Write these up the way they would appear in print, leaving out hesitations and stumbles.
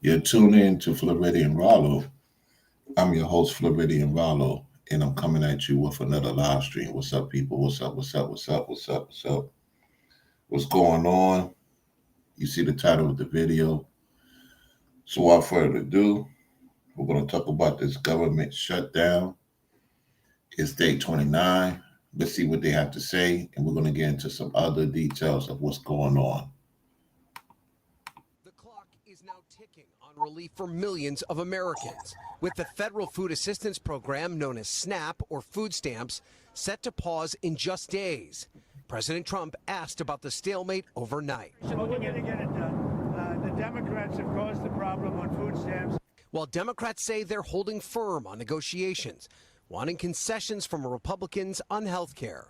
You're tuned in to Floridian Rollo. I'm your host, Floridian Rollo, and I'm coming at you with another live stream. What's up, people? What's up? What's up? What's up? What's up? What's up? What's going on? You see the title of the video. So without further ado, we're going to talk about this government shutdown. It's day 29. Let's see what they have to say, and we're going to get into some other details of what's going on. The clock is now ticking on relief for millions of Americans, with the federal food assistance program known as SNAP or food stamps set to pause in just days. President Trump asked about the stalemate overnight. We're going to get it done. The Democrats have caused the problem on food stamps. While Democrats say they're holding firm on negotiations, wanting concessions from Republicans on health care.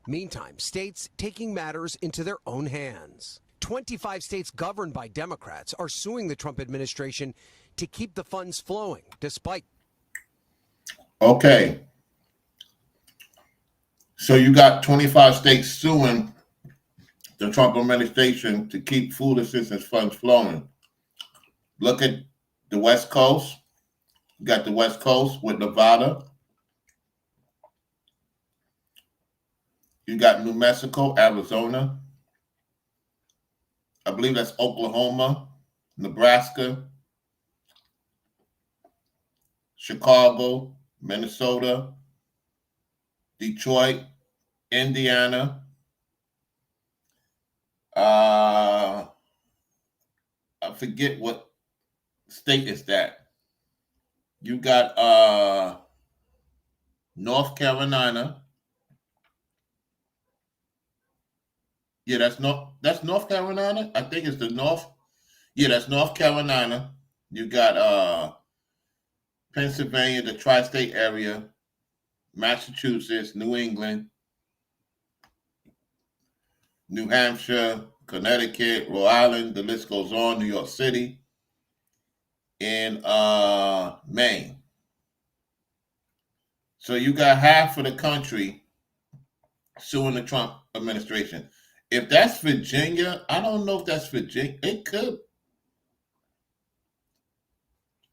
Meantime, states taking matters into their own hands. 25 states governed by Democrats are suing the Trump administration to keep the funds flowing, despite. Okay. So you got 25 states suing the Trump administration to keep food assistance funds flowing. Look at the West Coast. You got the West Coast with Nevada. You got New Mexico, Arizona. I believe that's Oklahoma, Nebraska, Chicago, Minnesota, Detroit, Indiana. I forget what state is that. You got North Carolina. Yeah, that's North Carolina. I think it's the North. Yeah, that's North Carolina. You got Pennsylvania, the tri-state area, Massachusetts, New England, New Hampshire, Connecticut, Rhode Island, the list goes on, New York City, and Maine. So you got half of the country suing the Trump administration. If that's Virginia, I don't know if that's Virginia. It could.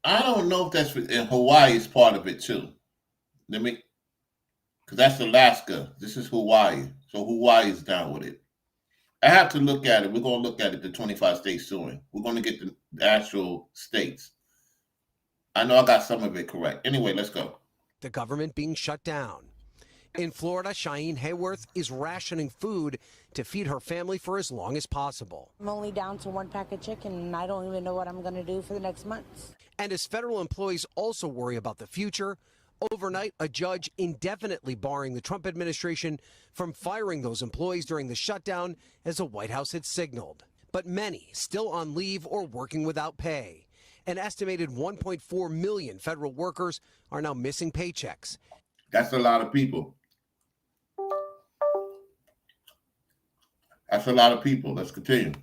I don't know if that's, and Hawaii is part of it too. Because that's Alaska. This is Hawaii. So Hawaii is down with it. I have to look at it. We're going to look at it, the 25 states suing. We're going to get the actual states. I know I got some of it correct. Anyway, let's go. The government being shut down. In Florida, Cheyenne Hayworth is rationing food to feed her family for as long as possible. I'm only down to one pack of chicken, and I don't even know what I'm going to do for the next months. And as federal employees also worry about the future, overnight, a judge indefinitely barring the Trump administration from firing those employees during the shutdown, as the White House had signaled. But many still on leave or working without pay. An estimated 1.4 million federal workers are now missing paychecks. That's a lot of people. That's a lot of people. Let's continue.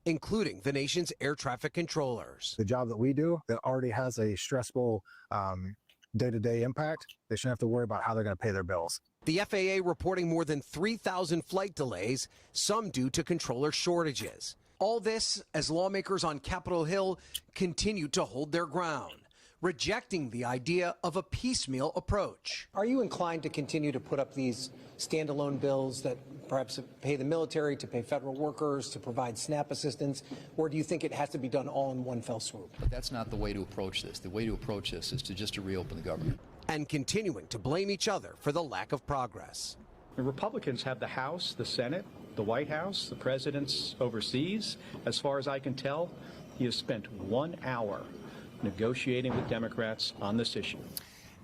Including the nation's air traffic controllers. The job that we do that already has a stressful day-to-day impact, they shouldn't have to worry about how they're going to pay their bills. The FAA reporting more than 3,000 flight delays, some due to controller shortages. All this as lawmakers on Capitol Hill continue to hold their ground, rejecting the idea of a piecemeal approach. Are you inclined to continue to put up these standalone bills that perhaps pay the military, to pay federal workers, to provide SNAP assistance, or do you think it has to be done all in one fell swoop? That's not the way to approach this. The way to approach this is to reopen the government. And continuing to blame each other for the lack of progress. The Republicans have the House, the Senate, the White House, the president's overseas. As far as I can tell, he has spent 1 hour negotiating with Democrats on this issue.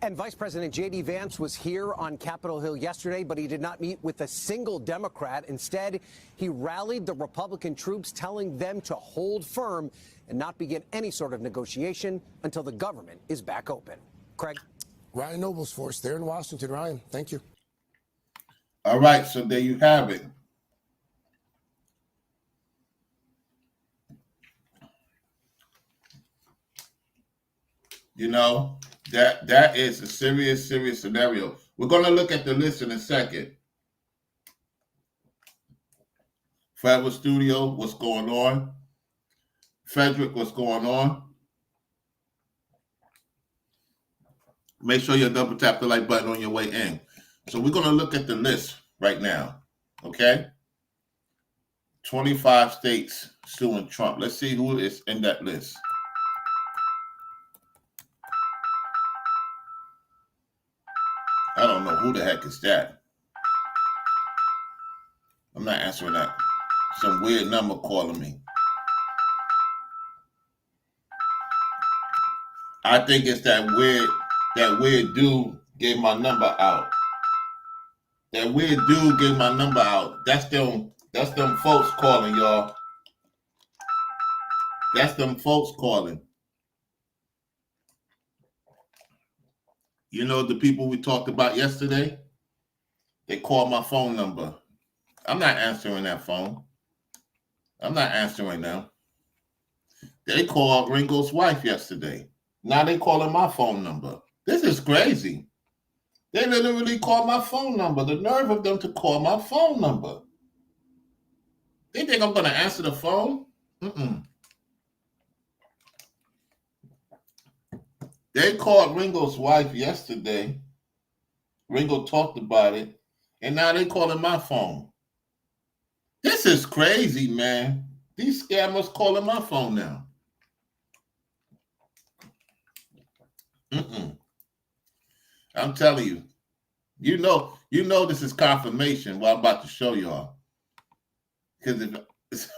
And Vice President J.D. Vance was here on Capitol Hill yesterday, but he did not meet with a single Democrat. Instead, he rallied the Republican troops, telling them to hold firm and not begin any sort of negotiation until the government is back open. Craig? Ryan Noble's force there in Washington. Ryan, thank you. All right, so there you have it. You know, that is a serious scenario. We're going to look at the list in a second. Forever Studio, what's going on? Frederick, what's going on? Make sure you double tap the like button on your way in. So we're going to look at the list right now, okay? 25 states suing Trump. Let's see who is in that list. I don't know who the heck is that. I'm not answering that. Some weird number calling me. I think it's that weird dude gave my number out. That weird dude gave my number out. That's them folks calling, y'all. That's them folks calling. You know the people we talked about yesterday? They called my phone number. I'm not answering that phone. I'm not answering them. They called Ringo's wife yesterday. Now they calling my phone number. This is crazy. They literally called my phone number. The nerve of them to call my phone number. They think I'm going to answer the phone? They called Ringo's wife yesterday. Ringo talked about it. And now they calling my phone. This is crazy, man. These scammers calling my phone now. I'm telling you. You know this is confirmation what I'm about to show y'all. Because if it's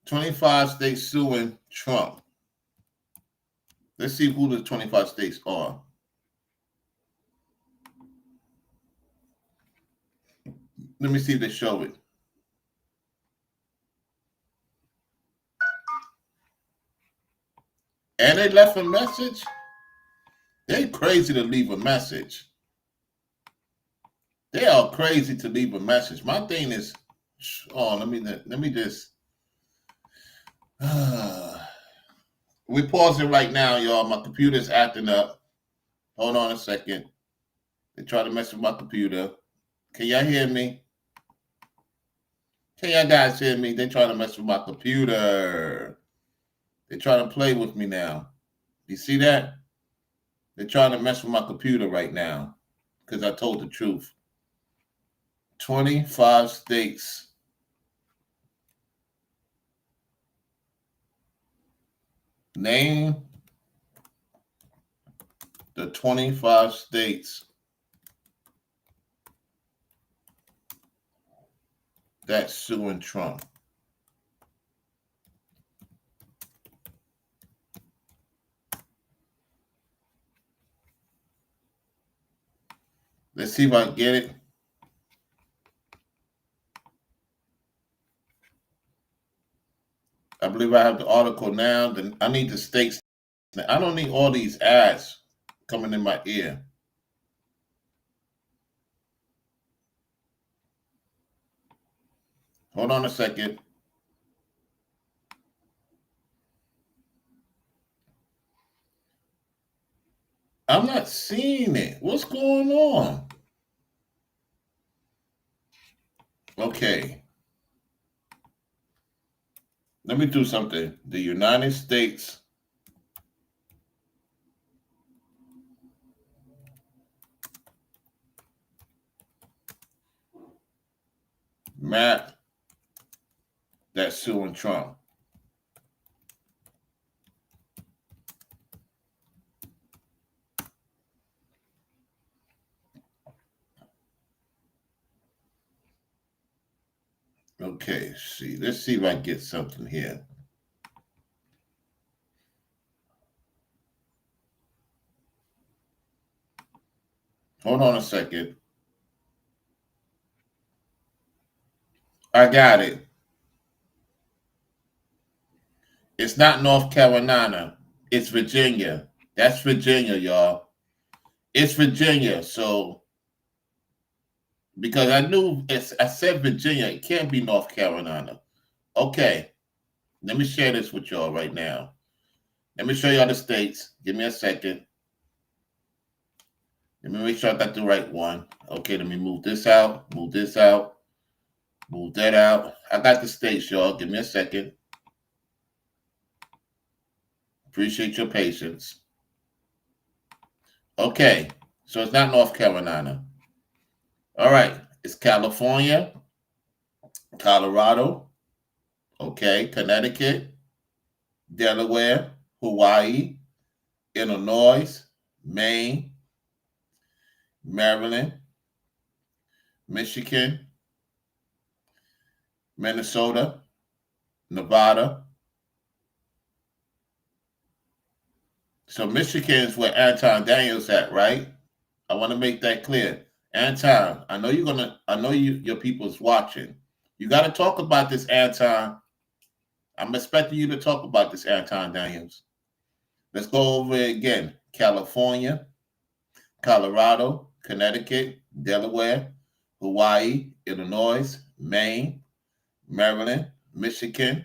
25 states suing Trump. Let's see who the 25 states are. Let me see if they show it. And they left a message? They crazy to leave a message. They are crazy to leave a message. My thing is, let me just. We're pausing right now, y'all. My computer's acting up. Hold on a second. They try to mess with my computer. Can y'all hear me? Can y'all guys hear me? They try to mess with my computer. They try to play with me now. You see that? They're trying to mess with my computer right now because I told the truth. 25 states. Name the 25 states that's suing Trump. Let's see if I can get it. I believe I have the article now. Then I need the states. I don't need all these ads coming in my ear. Hold on a second. I'm not seeing it. What's going on? Okay. Let me do something. The United States map that's suing Trump. Okay, see. Let's see if I can get something here. Hold on a second. I got it. It's not North Carolina. It's Virginia. That's Virginia, y'all. It's Virginia. So, because I said Virginia, it can't be North Carolina. Okay. Let me share this with y'all right now. Let me show y'all the states. Give me a second. Let me make sure I got the right one. Okay, let me move this out, move this out, move that out. I got the states, y'all. Give me a second. Appreciate your patience. Okay, so it's not North Carolina. All right, it's California, Colorado, okay, Connecticut, Delaware, Hawaii, Illinois, Maine, Maryland, Michigan, Minnesota, Nevada. So Michigan is where Anton Daniels at, right? I want to make that clear. Anton, I know your people's watching. You got to talk about this, Anton. I'm expecting you to talk about this, Anton Daniels. Let's go over it again. California, Colorado, Connecticut, Delaware, Hawaii, Illinois, Maine, Maryland, Michigan,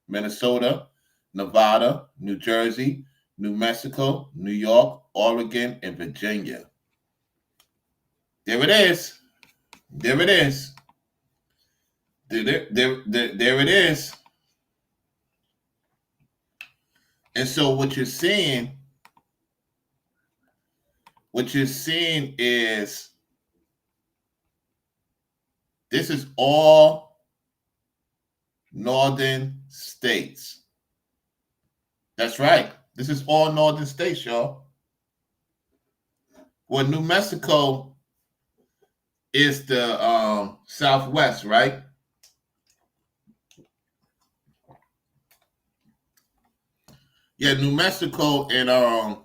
Minnesota, Nevada, New Jersey, New Mexico, New York, Oregon, and Virginia. There it is. There it is. There it is. And so what you're seeing is this is all northern states. That's right. This is all northern states, y'all. Well, New Mexico is the southwest, right? Yeah, New Mexico and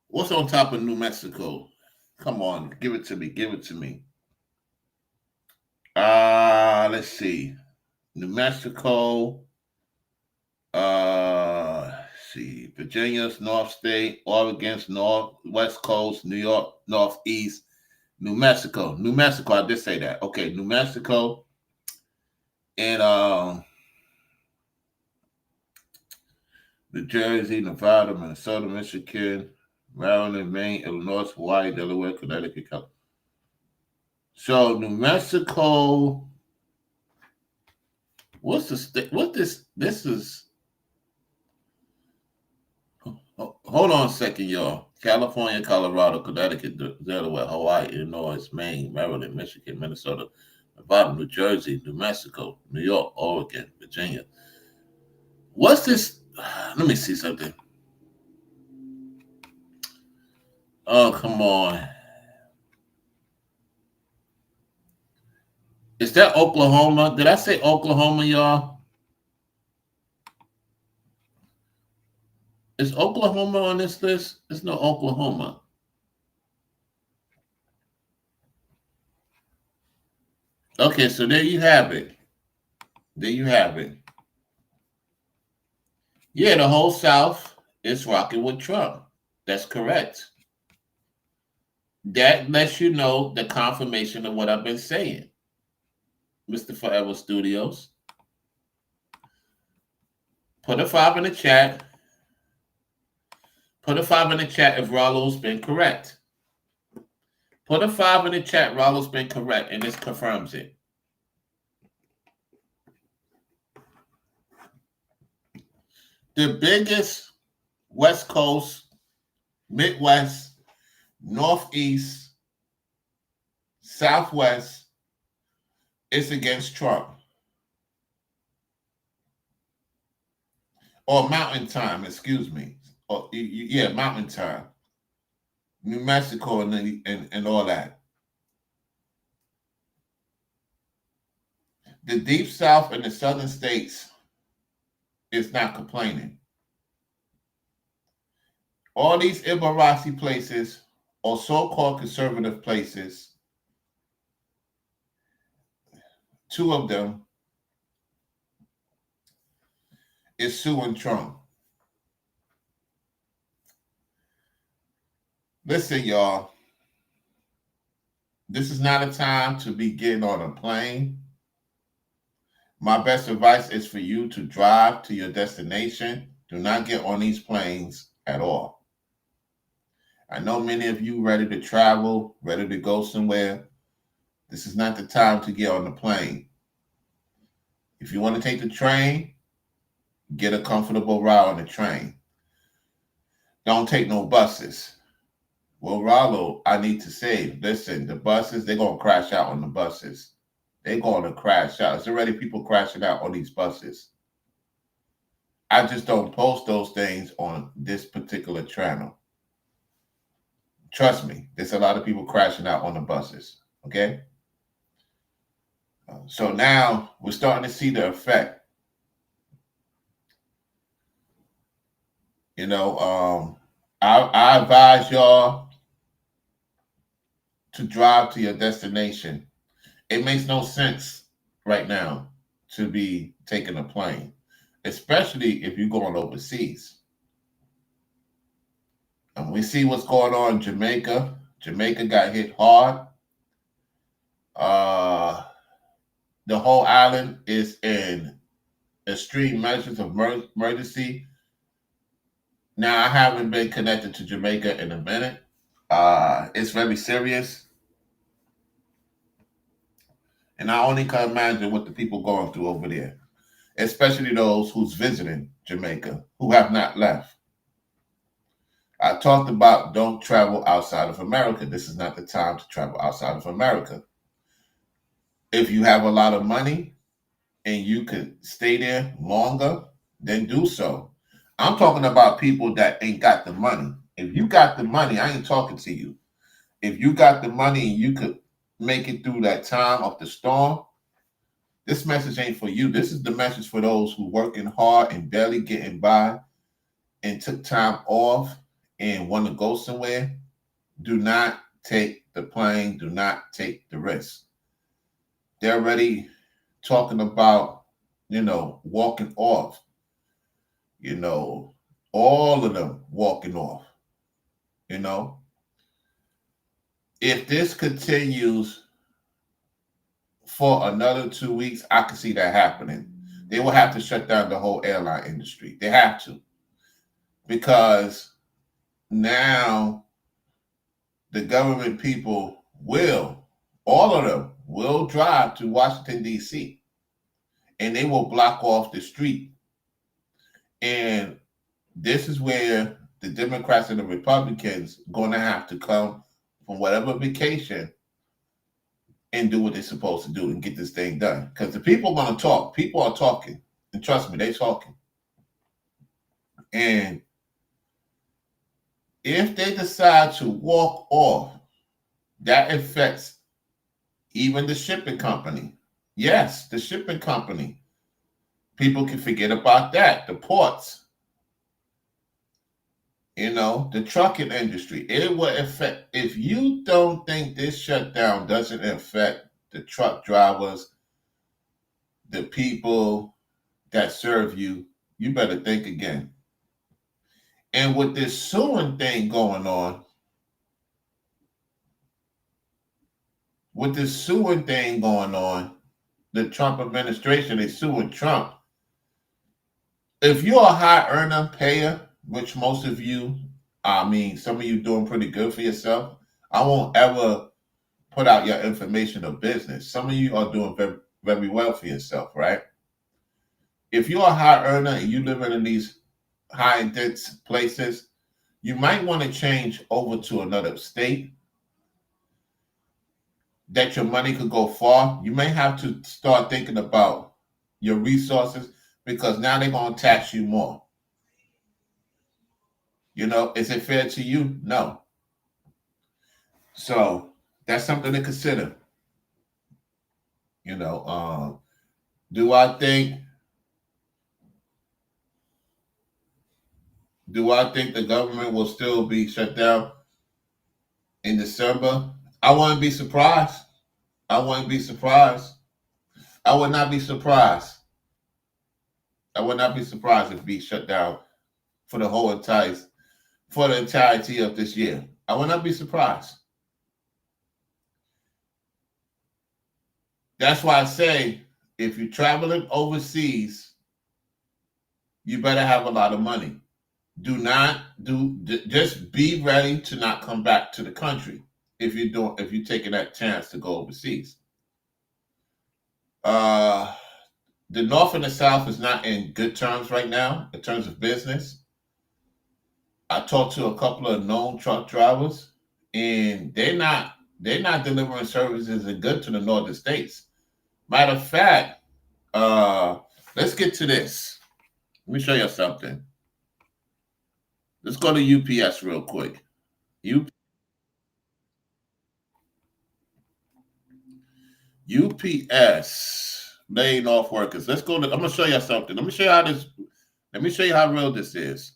what's on top of New Mexico? Come on, give it to me. Give it to me. Let's see. New Mexico. See. Virginia's North State, Oregon's North, West Coast, New York, Northeast, New Mexico. New Mexico, I did say that. Okay, New Mexico and New Jersey, Nevada, Minnesota, Michigan, Maryland, Maine, Illinois, Hawaii, Delaware, Connecticut, California. So New Mexico, what's the state? What this is? Hold on a second, y'all. California, Colorado, Connecticut, Delaware, Hawaii, Illinois, Maine, Maryland, Michigan, Minnesota, Nevada, New Jersey, New Mexico, New York, Oregon, Virginia. What's this? Let me see something. Oh, come on. Is that Oklahoma? Did I say Oklahoma, y'all? Is Oklahoma on this list? There's no Oklahoma. Okay, so there you have it. There you have it. Yeah, the whole South is rocking with Trump. That's correct. That lets you know the confirmation of what I've been saying, Mr. Forever Studios. Put a 5 in the chat. Put a 5 in the chat if Rollo's been correct. Put a 5 in the chat, Rollo's been correct, and this confirms it. The biggest West Coast, Midwest, Northeast, Southwest is against Trump. Or Mountain Time, excuse me. Or, yeah, Mountain Time. New Mexico and all that. The Deep South and the Southern states is not complaining. All these Ibarasi places or so-called conservative places, 2 of them is suing Trump. Listen, y'all, this is not a time to be getting on a plane. My best advice is for you to drive to your destination. Do not get on these planes at all. I know many of you ready to travel, ready to go somewhere. This is not the time to get on the plane. If you want to take the train, Get a comfortable ride on the train. Don't take no buses. Well, Rollo, I need to say, listen, the buses, they're going to crash out on the buses. They're going to crash out. There's already people crashing out on these buses. I just don't post those things on this particular channel. Trust me, there's a lot of people crashing out on the buses, okay? So now we're starting to see the effect. You know, I advise y'all to drive to your destination. It makes no sense right now to be taking a plane, especially if you're going overseas. And we see what's going on in Jamaica. Jamaica got hit hard. The whole island is in extreme measures of emergency. Now, I haven't been connected to Jamaica in a minute. It's very serious. And I only can imagine what the people going through over there, especially those who's visiting Jamaica, who have not left. I talked about don't travel outside of America. This is not the time to travel outside of America. If you have a lot of money and you could stay there longer, then do so. I'm talking about people that ain't got the money. If you got the money, I ain't talking to you. If you got the money and you could make it through that time of the storm, this message ain't for you. This is the message for those who working hard and barely getting by and took time off and want to go somewhere. Do not take the plane. Do not take the risk. They're already talking about, walking off. All of them walking off. If this continues for another 2 weeks, I can see that happening. They will have to shut down the whole airline industry. They have to. Because now the government people all of them will drive to Washington, D.C. and they will block off the street. And this is where the Democrats and the Republicans going to have to come from whatever vacation and do what they're supposed to do and get this thing done. Because the people are going to talk. People are talking. And trust me, they're talking. And if they decide to walk off, that affects even the shipping company. Yes, the shipping company. People can forget about that. The ports. The trucking industry. It will affect. If you don't think this shutdown doesn't affect the truck drivers, the people that serve you, you better think again. And with this suing thing going on, the Trump administration is suing Trump. If you're a high earner payer, which most of you, some of you doing pretty good for yourself, I won't ever put out your information or business. Some of you are doing very, very well for yourself, right? If you're a high earner and you live in these high intense places, you might want to change over to another state that your money could go far. You may have to start thinking about your resources because now they're going to tax you more. Is it fair to you? No. So that's something to consider. Do I think the government will still be shut down in December? I wouldn't be surprised. I would not be surprised. I would not be surprised if it be shut down for the entirety of this year. I would not be surprised. That's why I say, if you're traveling overseas, you better have a lot of money. Just be ready to not come back to the country if you're taking that chance to go overseas. the North and the South is not in good terms right now in terms of business. I talked to a couple of known truck drivers, and they're not delivering services as good to the northern states. Matter of fact, let's get to this. Let me show you something. Let's go to UPS real quick. UPS laying off workers. Let's go to. I'm gonna show you something. Let me show you how this. Let me show you how real this is.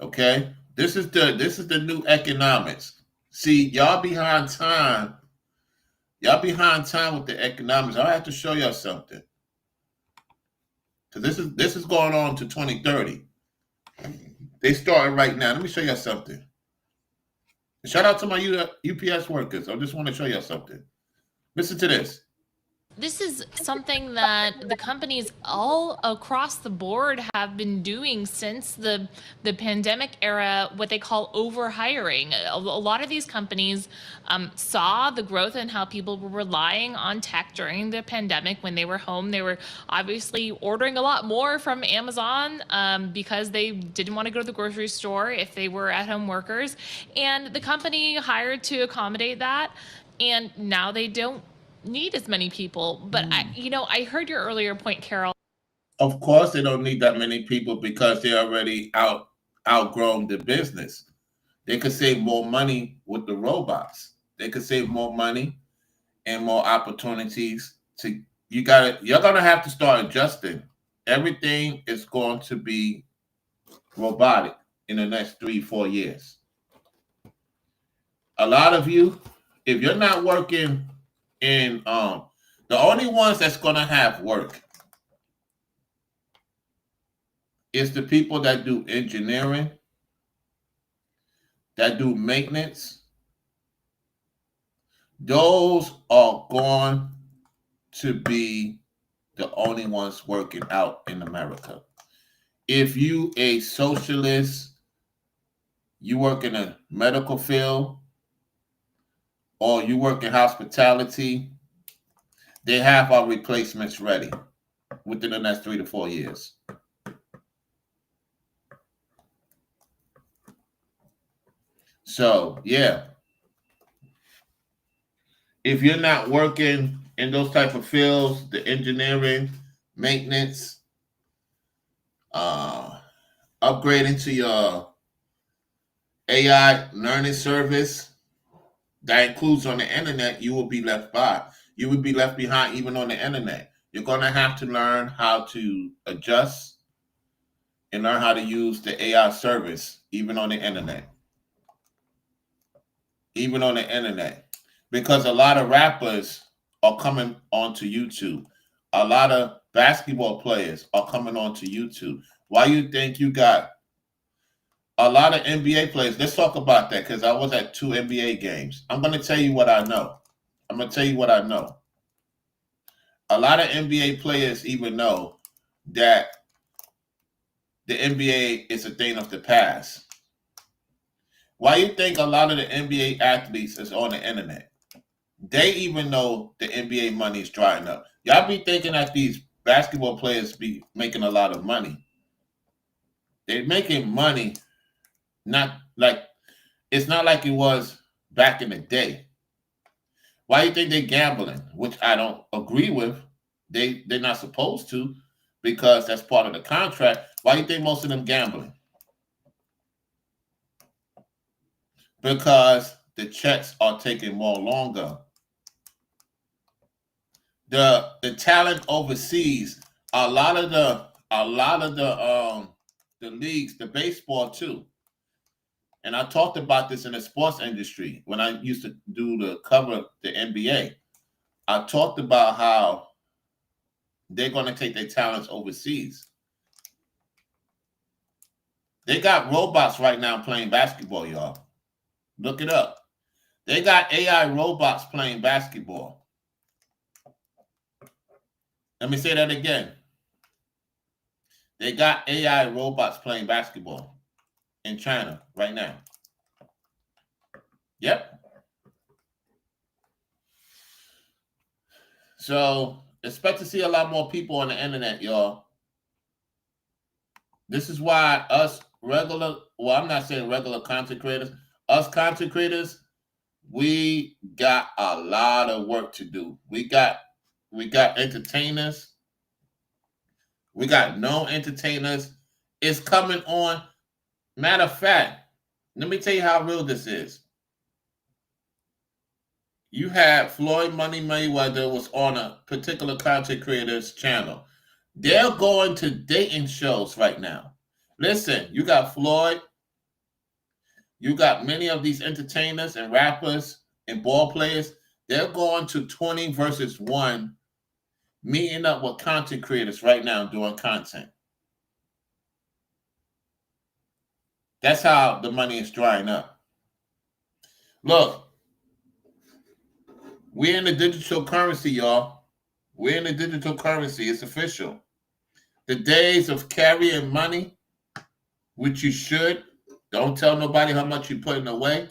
Okay, this is the new economics. See, y'all behind time. Y'all behind time with the economics. I have to show y'all something because this is going on to 2030. They starting right now. Let me show y'all something. Shout out to my UPS workers. I just want to show y'all something. Listen to this. This is something that the companies all across the board have been doing since the pandemic era, what they call overhiring. A lot of these companies saw the growth in how people were relying on tech during the pandemic when they were home. They were obviously ordering a lot more from Amazon because they didn't want to go to the grocery store if they were at-home workers. And the company hired to accommodate that. And now they don't need as many people. But I heard your earlier point, Carol. Of course, they don't need that many people because they're already outgrown the business. They could save more money with the robots. They could save more money and more opportunities. You're gonna have to start adjusting. Everything is going to be robotic in the next 3-4 years. A lot of you, if you're not working in the only ones that's gonna have work is the people that do engineering, that do maintenance. Those are going to be the only ones working out in America. If you a socialist, you work in a medical field, or you work in hospitality, they have our replacements ready within the next 3 to 4 years. So, yeah. If you're not working in those type of fields, the engineering, maintenance, upgrading to your AI learning service, that includes on the internet, you will be left by. You will be left behind even on the internet. You're going to have to learn how to adjust and learn how to use the AI service even on the internet. Even on the internet. Because a lot of rappers are coming onto YouTube. A lot of basketball players are coming onto YouTube. Why you think you got a lot of NBA players? Let's talk about that because I was at 2 NBA games. I'm going to tell you what I know. A lot of NBA players even know that the NBA is a thing of the past. Why you think a lot of the NBA athletes is on the internet? They even know the NBA money is drying up. Y'all be thinking that these basketball players be making a lot of money. They're making money, it's not like it was back in the day. Why you think they're gambling? Which I don't agree with. They're not supposed to because that's part of the contract. Why you think most of them gambling? Because the checks are taking more longer. The talent overseas, a lot of the leagues, the baseball too. And I talked about this in the sports industry when I used to do the cover the NBA. I talked about how they're going to take their talents overseas. They got robots right now playing basketball, y'all. Look it up. They got AI robots playing basketball. Let me say that again. They got AI robots playing basketball in China right now. Yep. So expect to see a lot more people on the internet, y'all. This is why us regular, well, I'm not saying regular content creators, us content creators, we got a lot of work to do. We got entertainers. We got no entertainers. It's coming on. Matter of fact, let me tell you how real this is. You had Floyd Money Mayweather was on a particular content creator's channel. They're going to dating shows right now. Listen, you got Floyd. You got many of these entertainers and rappers and ball players. They're going to 20 versus 1, meeting up with content creators right now doing content. That's how the money is drying up. Look, we're in the digital currency, y'all. We're in the digital currency. It's official. The days of carrying money, which you should, don't tell nobody how much you're putting away.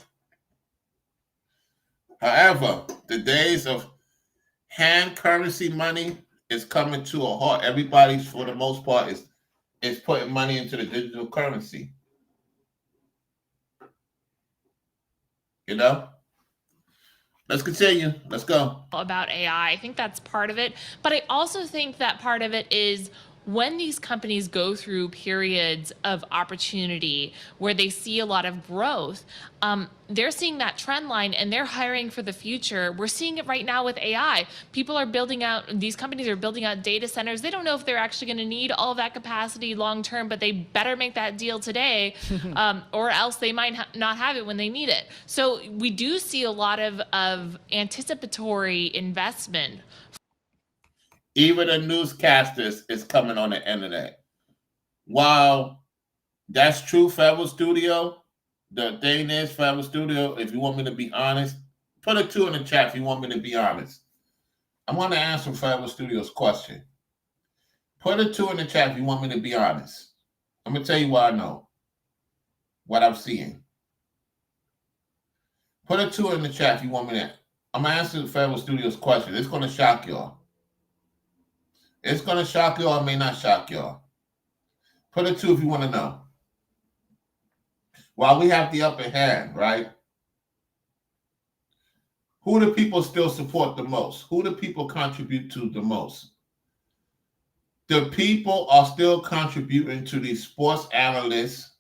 However, the days of hand currency money is coming to a halt. Everybody, for the most part, is putting money into the digital currency. You know? Let's continue. Let's go. About AI. I think that's part of it. But I also think that part of it is when these companies go through periods of opportunity where they see a lot of growth, they're seeing that trend line and they're hiring for the future. We're seeing it right now with AI. People are building out, these companies are building out data centers. They don't know if they're actually going to need all that capacity long term, but they better make that deal today or else they might not have it when they need it. So we do see a lot of anticipatory investment. Even the newscasters is coming on the internet. While that's true, Federal Studio, the thing is, Federal Studio, if you want me to be honest, put a 2 in the chat if you want me to be honest. I want to answer Federal Studio's question. Put a 2 in the chat if you want me to be honest. I'm going to tell you what I know, what I'm seeing. Put a 2 in the chat if you want me to. I'm going to answer Federal Studio's question. It's going to shock y'all. It's going to shock y'all, or may not shock y'all. Put a 2 if you want to know. While we have the upper hand, right? Who do people still support the most? Who do people contribute to the most? The people are still contributing to these sports analysts.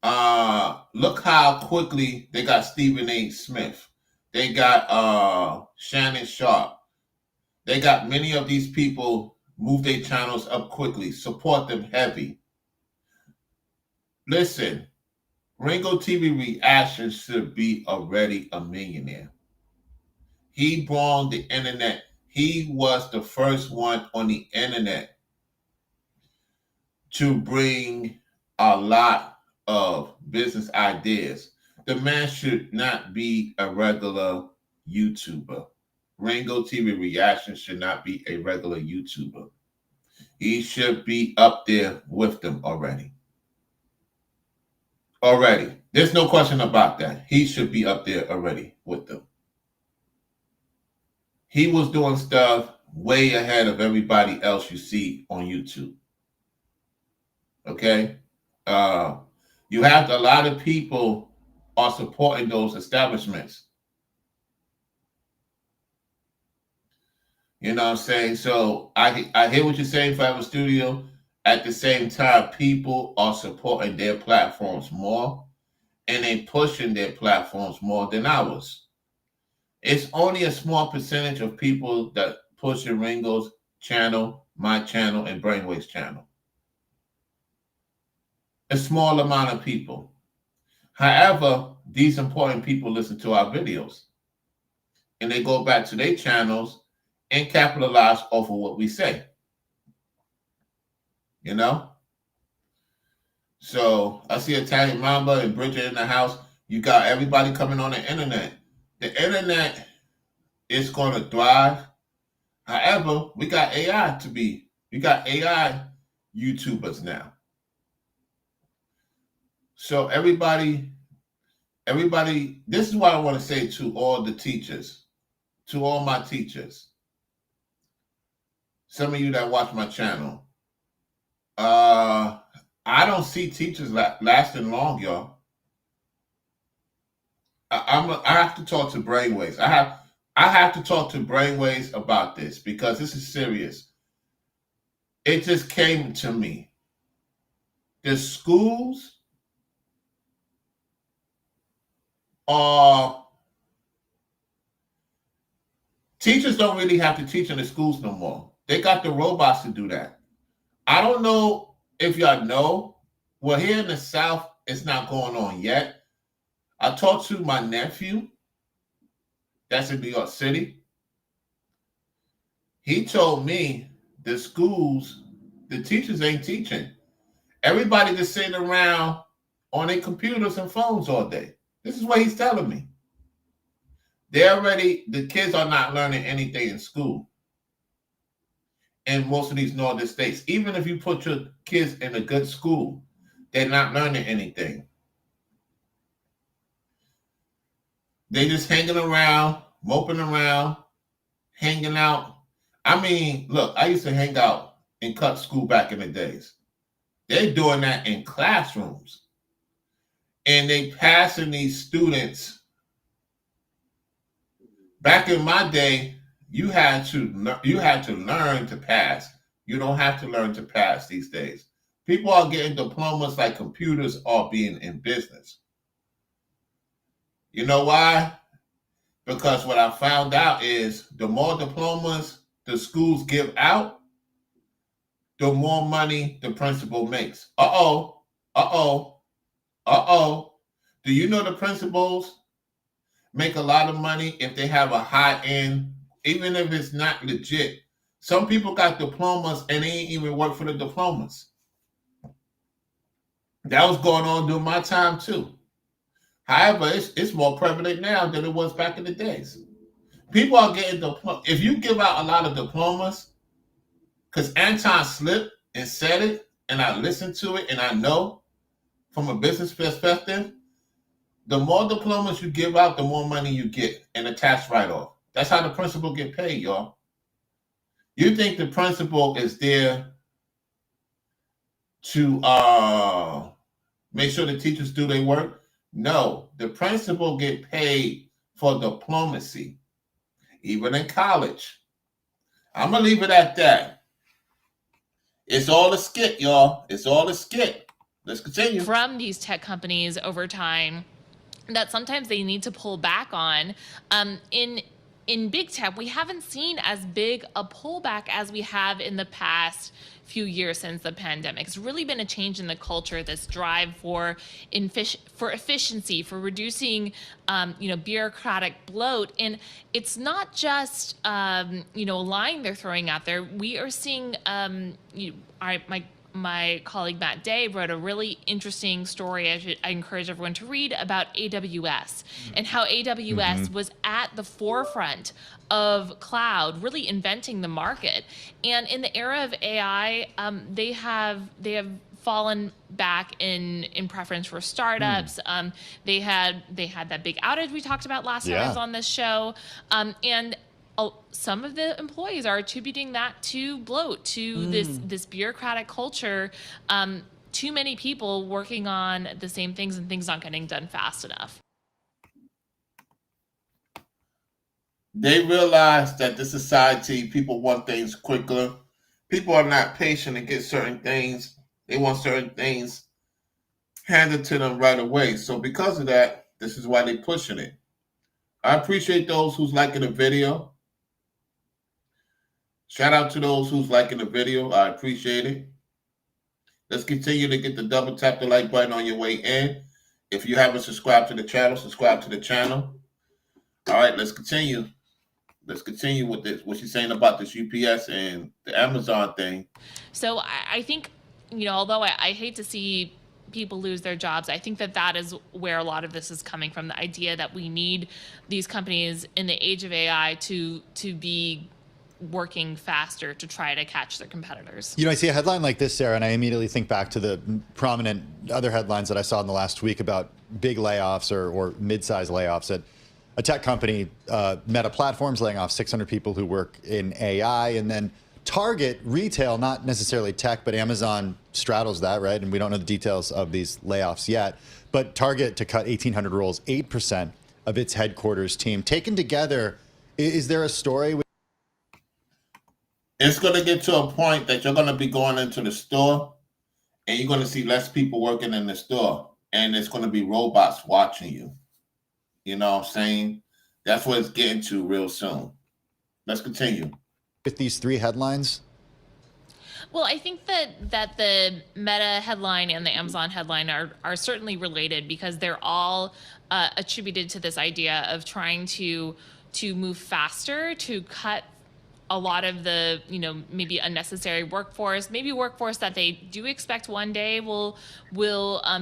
Look how quickly they got Stephen A. Smith. They got Shannon Sharp. They got many of these people move their channels up quickly, support them heavy. Listen, Ringo TV Reaction should be already a millionaire. He brought the internet. He was the first one on the internet to bring a lot of business ideas. The man should not be a regular YouTuber. Ringo TV Reaction should not be a regular YouTuber. He should be up there with them already. There's no question about that. He should be up there already with them. He was doing stuff way ahead of everybody else you see on YouTube. Okay? You have a lot of people are supporting those establishments. You know what I'm saying? So I hear what you're saying, Federal Studio. At the same time, people are supporting their platforms more and they pushing their platforms more than ours. It's only a small percentage of people that pushing Ringo's channel, my channel, and Brainwave's channel. A small amount of people. However, these important people listen to our videos and they go back to their channels and capitalize off of what we say. You know? So I see Italian Mamba and Bridget in the house. You got everybody coming on the internet. The internet is going to thrive. However, we got AI YouTubers now. So everybody, this is what I want to say to all the teachers, to all my teachers. some of you that watch my channel, I don't see teachers lasting long, y'all. I have to talk to Brainwaves. I have to talk to Brainwaves about this because this is serious. It just came to me. The schools are, teachers don't really have to teach in the schools no more. They got the robots to do that. I don't know if y'all know. Well, here in the South, it's not going on yet. I talked to my nephew that's in New York City. He told me the schools, the teachers ain't teaching. Everybody just sitting around on their computers and phones all day. This is what he's telling me. The kids are not learning anything in school in most of these northern states. Even if you put your kids in a good school, they're not learning anything. They just hanging around, moping around, hanging out. I mean, look, I used to hang out in cut school back in the days. They're doing that in classrooms. And they passing these students. Back in my day, you had to learn to pass. You don't have to learn to pass these days. People are getting diplomas like computers are being in business. You know why? Because what I found out is the more diplomas the schools give out, the more money the principal makes. Do you know the principals make a lot of money if they have a high end, even if it's not legit? Some people got diplomas and they ain't even work for the diplomas. That was going on during my time too. However, it's more prevalent now than it was back in the days. People are getting diplomas. If you give out a lot of diplomas, because Anton slipped and said it, and I listened to it, and I know from a business perspective, the more diplomas you give out, the more money you get in a tax write-off. That's how the principal get paid, y'all. You think the principal is there to make sure the teachers do their work? No, the principal get paid for diplomacy, even in college. I'm going to leave it at that. It's all a skit, y'all. It's all a skit. Let's continue. From these tech companies over time that sometimes they need to pull back on. In big tech, we haven't seen as big a pullback as we have in the past few years since the pandemic. It's really been a change in the culture, this drive for efficiency, for reducing bureaucratic bloat. And it's not just a line they're throwing out there. We are seeing my colleague Matt Day wrote a really interesting story I encourage everyone to read about AWS and how AWS was at the forefront of cloud, really inventing the market. And in the era of AI, they have fallen back in preference for startups. They had that big outage we talked about last time I was on this show, and some of the employees are attributing that to bloat, to this bureaucratic culture, too many people working on the same things and things not getting done fast enough. They realize that the society, people want things quicker. People are not patient to get certain things. They want certain things handed to them right away. So because of that, this is why they're pushing it. I appreciate those who's liking the video. Shout out to those who's liking the video. I appreciate it. Let's continue to get the double tap the like button on your way in. If you haven't subscribed to the channel, subscribe to the channel. All right, let's continue. Let's continue with this. What she's saying about this UPS and the Amazon thing. So I think, although I hate to see people lose their jobs, I think that is where a lot of this is coming from. The idea that we need these companies in the age of AI to be working faster to try to catch their competitors. I see a headline like this, Sarah, and I immediately think back to the prominent other headlines that I saw in the last week about big layoffs or mid-sized layoffs at a tech company, Meta Platforms, laying off 600 people who work in AI, and then Target retail, not necessarily tech, but Amazon straddles that, right? And we don't know the details of these layoffs yet. But Target to cut 1,800 roles, 8% of its headquarters team. Taken together, is there a story? It's going to get to a point that you're going to be going into the store and you're going to see less people working in the store. And it's going to be robots watching you. You know what I'm saying? That's what it's getting to real soon. Let's continue. With these three headlines? Well, I think that the Meta headline and the Amazon headline are certainly related because they're all attributed to this idea of trying to move faster, to cut a lot of the, maybe unnecessary workforce, maybe workforce that they do expect one day will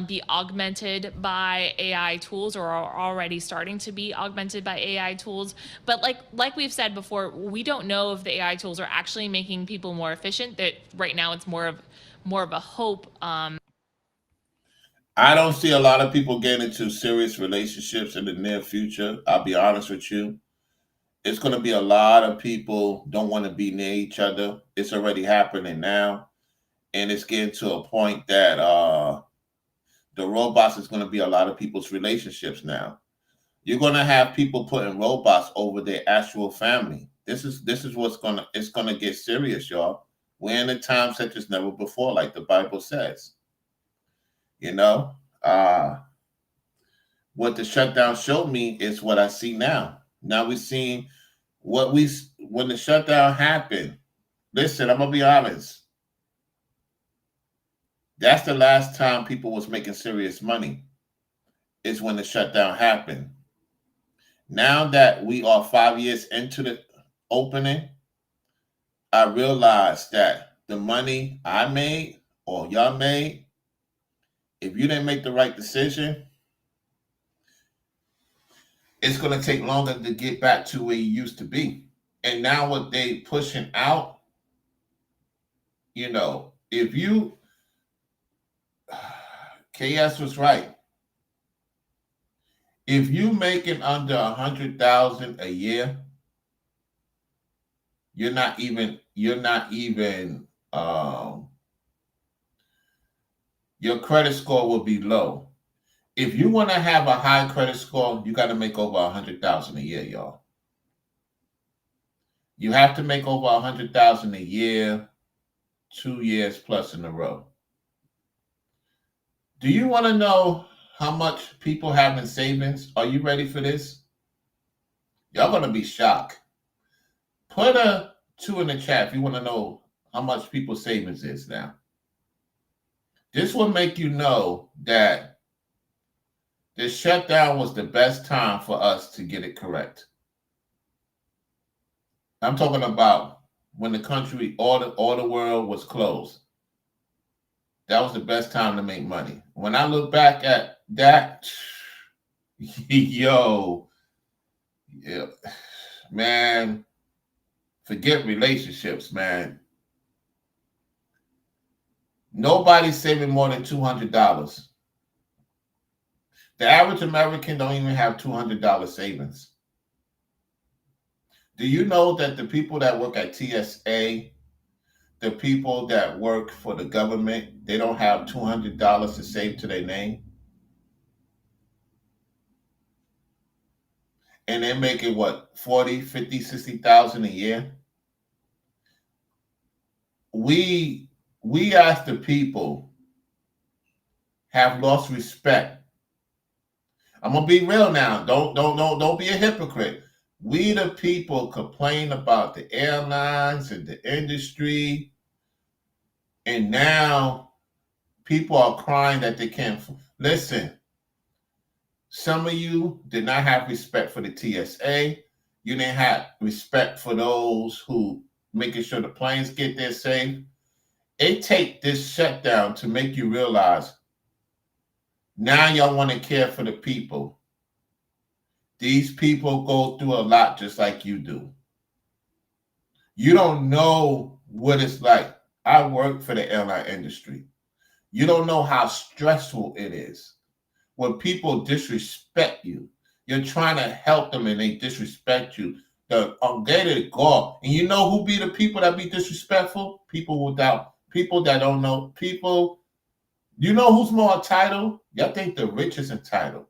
be augmented by AI tools, or are already starting to be augmented by AI tools. But like we've said before, we don't know if the AI tools are actually making people more efficient. That right now it's more of a hope. I don't see a lot of people getting into serious relationships in the near future. I'll be honest with you. It's going to be a lot of people don't want to be near each other. It's already happening now. And it's getting to a point that the robots is going to be a lot of people's relationships now. You're going to have people putting robots over their actual family. This is what's it's going to get serious, y'all. We're in a time such as never before, like the Bible says. What the shutdown showed me is what I see now. Now we're seeing when the shutdown happened. Listen, I'm gonna be honest. That's the last time people was making serious money. Is when the shutdown happened. Now that we are 5 years into the opening, I realized that the money I made or y'all made, if you didn't make the right decision, it's going to take longer to get back to where you used to be. And now what they pushing out, if you, KS was right. If you making under 100,000 a year, your credit score will be low. If you want to have a high credit score, you got to make over 100,000 a year, y'all. You have to make over 100,000 a year, 2 years plus in a row. Do you want to know how much people have in savings? Are you ready for this? Y'all going to be shocked. Put a 2 in the chat if you want to know how much people's savings is now. This will make you know that the shutdown was the best time for us to get it correct. I'm talking about when the country, all the world was closed. That was the best time to make money. When I look back at that, man, forget relationships, man. Nobody's saving more than $200. The average American don't even have $200 savings. Do you know that the people that work at TSA, the people that work for the government, they don't have $200 to save to their name? And they're making what, 40, 50, 60,000 a year? We as the people have lost respect. I'm gonna be real now. Don't be a hypocrite. We the people complain about the airlines and the industry, and now people are crying that they can't. Listen, some of you did not have respect for the TSA. You didn't have respect for those who making sure the planes get there safe. It take this shutdown to make you realize now y'all want to care for the people. These people go through a lot just like you do. You don't know what it's like. I work for the airline industry. You don't know how stressful it is when people disrespect you. You're trying to help them and they disrespect you. the ungated gall. And you know who be the people that be disrespectful? People that don't know. People, you know who's more entitled? Y'all think the rich is entitled.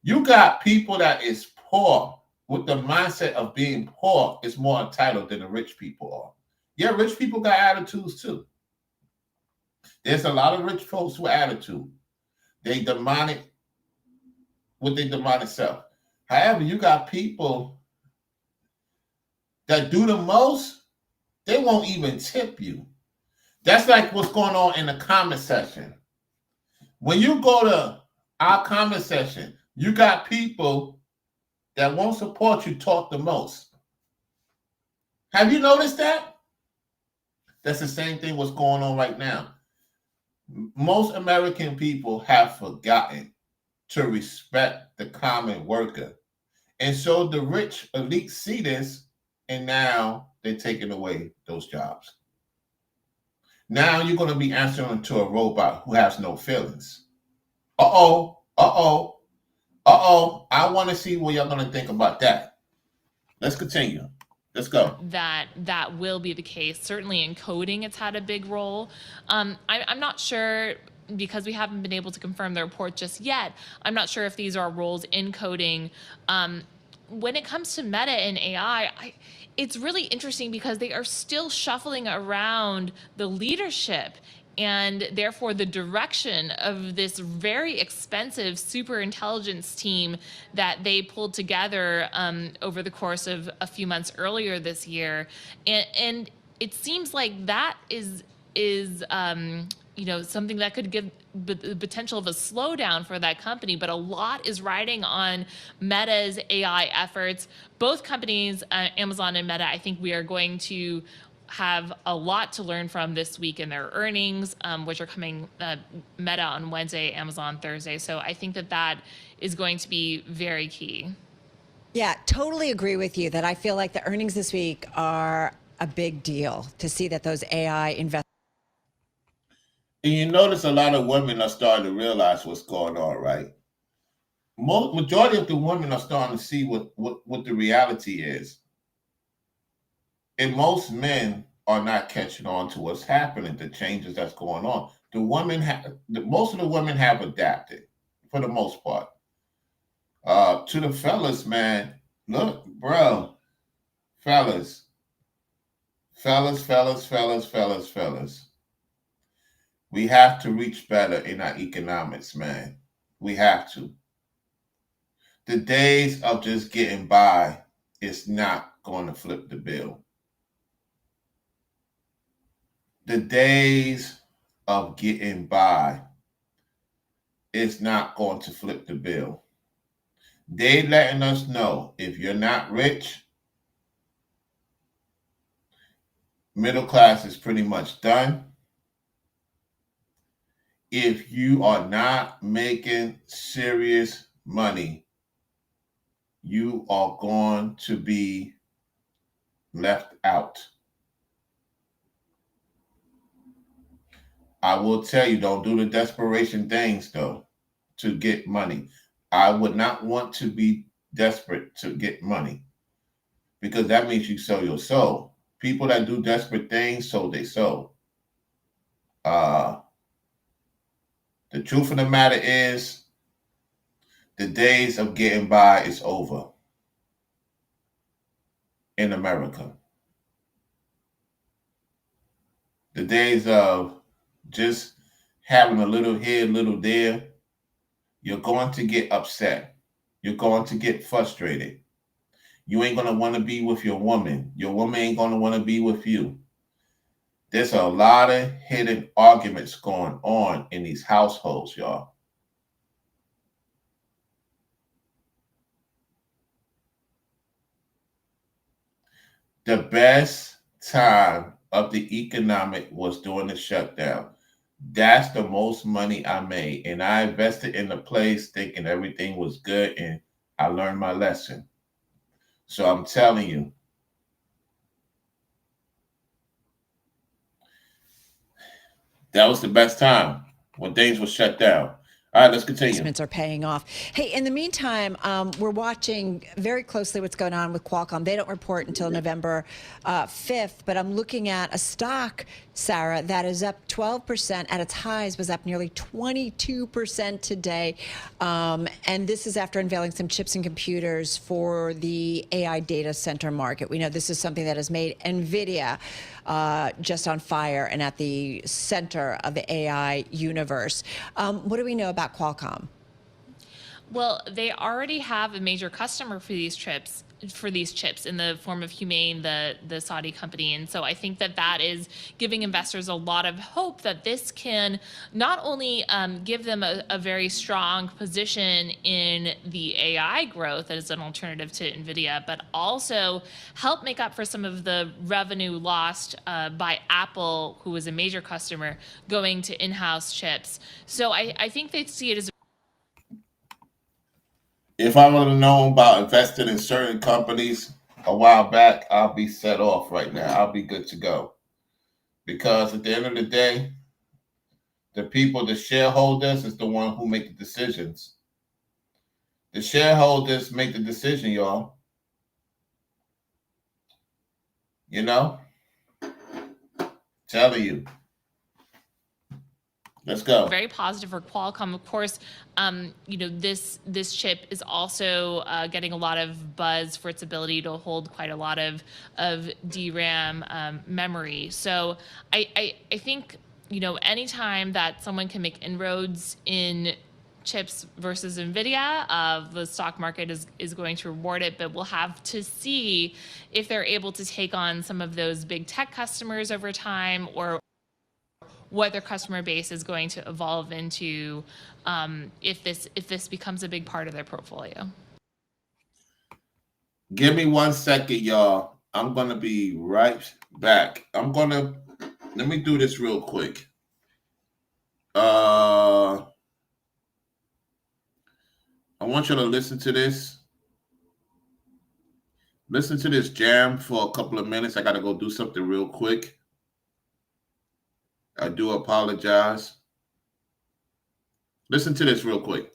You got people that is poor with the mindset of being poor is more entitled than the rich people are. Yeah, rich people got attitudes too. There's a lot of rich folks with attitude. They demonic with their demonic self. However, you got people that do the most, they won't even tip you. That's like what's going on in the comment section. When you go to our comment section, you got people that won't support you talk the most. Have you noticed that? That's the same thing what's going on right now. Most American people have forgotten to respect the common worker. And so the rich elite see this, and now they're taking away those jobs. Now you're going to be answering to a robot who has no feelings. I want to see what y'all going to think about that. Let's continue. Let's go. That will be the case. Certainly in coding, it's had a big role. I'm not sure, because we haven't been able to confirm the report just yet. I'm not sure if these are roles in coding. When it comes to Meta and AI, it's really interesting because they are still shuffling around the leadership and therefore the direction of this very expensive super intelligence team that they pulled together over the course of a few months earlier this year. And it seems like that is something that could give the potential of a slowdown for that company, but a lot is riding on Meta's AI efforts. Both companies, Amazon and Meta, I think we are going to have a lot to learn from this week in their earnings, which are coming Meta on Wednesday, Amazon Thursday. So I think that is going to be very key. Yeah, totally agree with you that I feel like the earnings this week are a big deal to see that those AI investments. And you notice a lot of women are starting to realize what's going on, right? Majority of the women are starting to see what the reality is. And most men are not catching on to what's happening, the changes that's going on. Most of the women have adapted for the most part. To the fellas, man, look, bro, fellas. We have to reach better in our economics, man. We have to. The days of just getting by is not going to flip the bill. The days of getting by is not going to flip the bill. They letting us know if you're not rich, middle class is pretty much done. If you are not making serious money, you are going to be left out. I will tell you, don't do the desperation things, though, to get money. I would not want to be desperate to get money because that means you sell your soul. People that do desperate things, sold their soul. The truth of the matter is the days of getting by is over in America. The days of just having a little here, little there, you're going to get upset. You're going to get frustrated. You ain't going to want to be with your woman. Your woman ain't going to want to be with you. There's a lot of hidden arguments going on in these households, y'all. The best time of the economic was during the shutdown. That's the most money I made. And I invested in the place thinking everything was good, and I learned my lesson. So I'm telling you, that was the best time when things were shut down. All right, let's continue. Investments are paying off. Hey, in the meantime, we're watching very closely what's going on with Qualcomm. They don't report until November 5th, but I'm looking at a stock, Sarah, that is up 12%. At its highs, was up nearly 22% today. And this is after unveiling some chips and computers for the AI data center market. We know this is something that has made NVIDIA just on fire and at the center of the AI universe. What do we know about Qualcomm? Well, they already have a major customer for these chips in the form of Humane, the Saudi company. And so I think that is giving investors a lot of hope that this can not only give them a very strong position in the AI growth as an alternative to NVIDIA, but also help make up for some of the revenue lost by Apple, who was a major customer, going to in-house chips. So I think they see it as If I would have known about investing in certain companies a while back, I'll be set off right now. I'll be good to go. Because at the end of the day, the people, the shareholders, is the one who make the decisions. The shareholders make the decision, y'all. You know? Telling you. Let's go. very positive for Qualcomm. Of course, this chip is also getting a lot of buzz for its ability to hold quite a lot of DRAM memory. So I think, anytime that someone can make inroads in chips versus NVIDIA, the stock market is going to reward it, but we'll have to see if they're able to take on some of those big tech customers over time, or what their customer base is going to evolve into if this becomes a big part of their portfolio. Give me 1 second, y'all. I'm going to be right back. Let me do this real quick. I want you to listen to this. Listen to this jam for a couple of minutes. I got to go do something real quick. I do apologize. Listen to this real quick.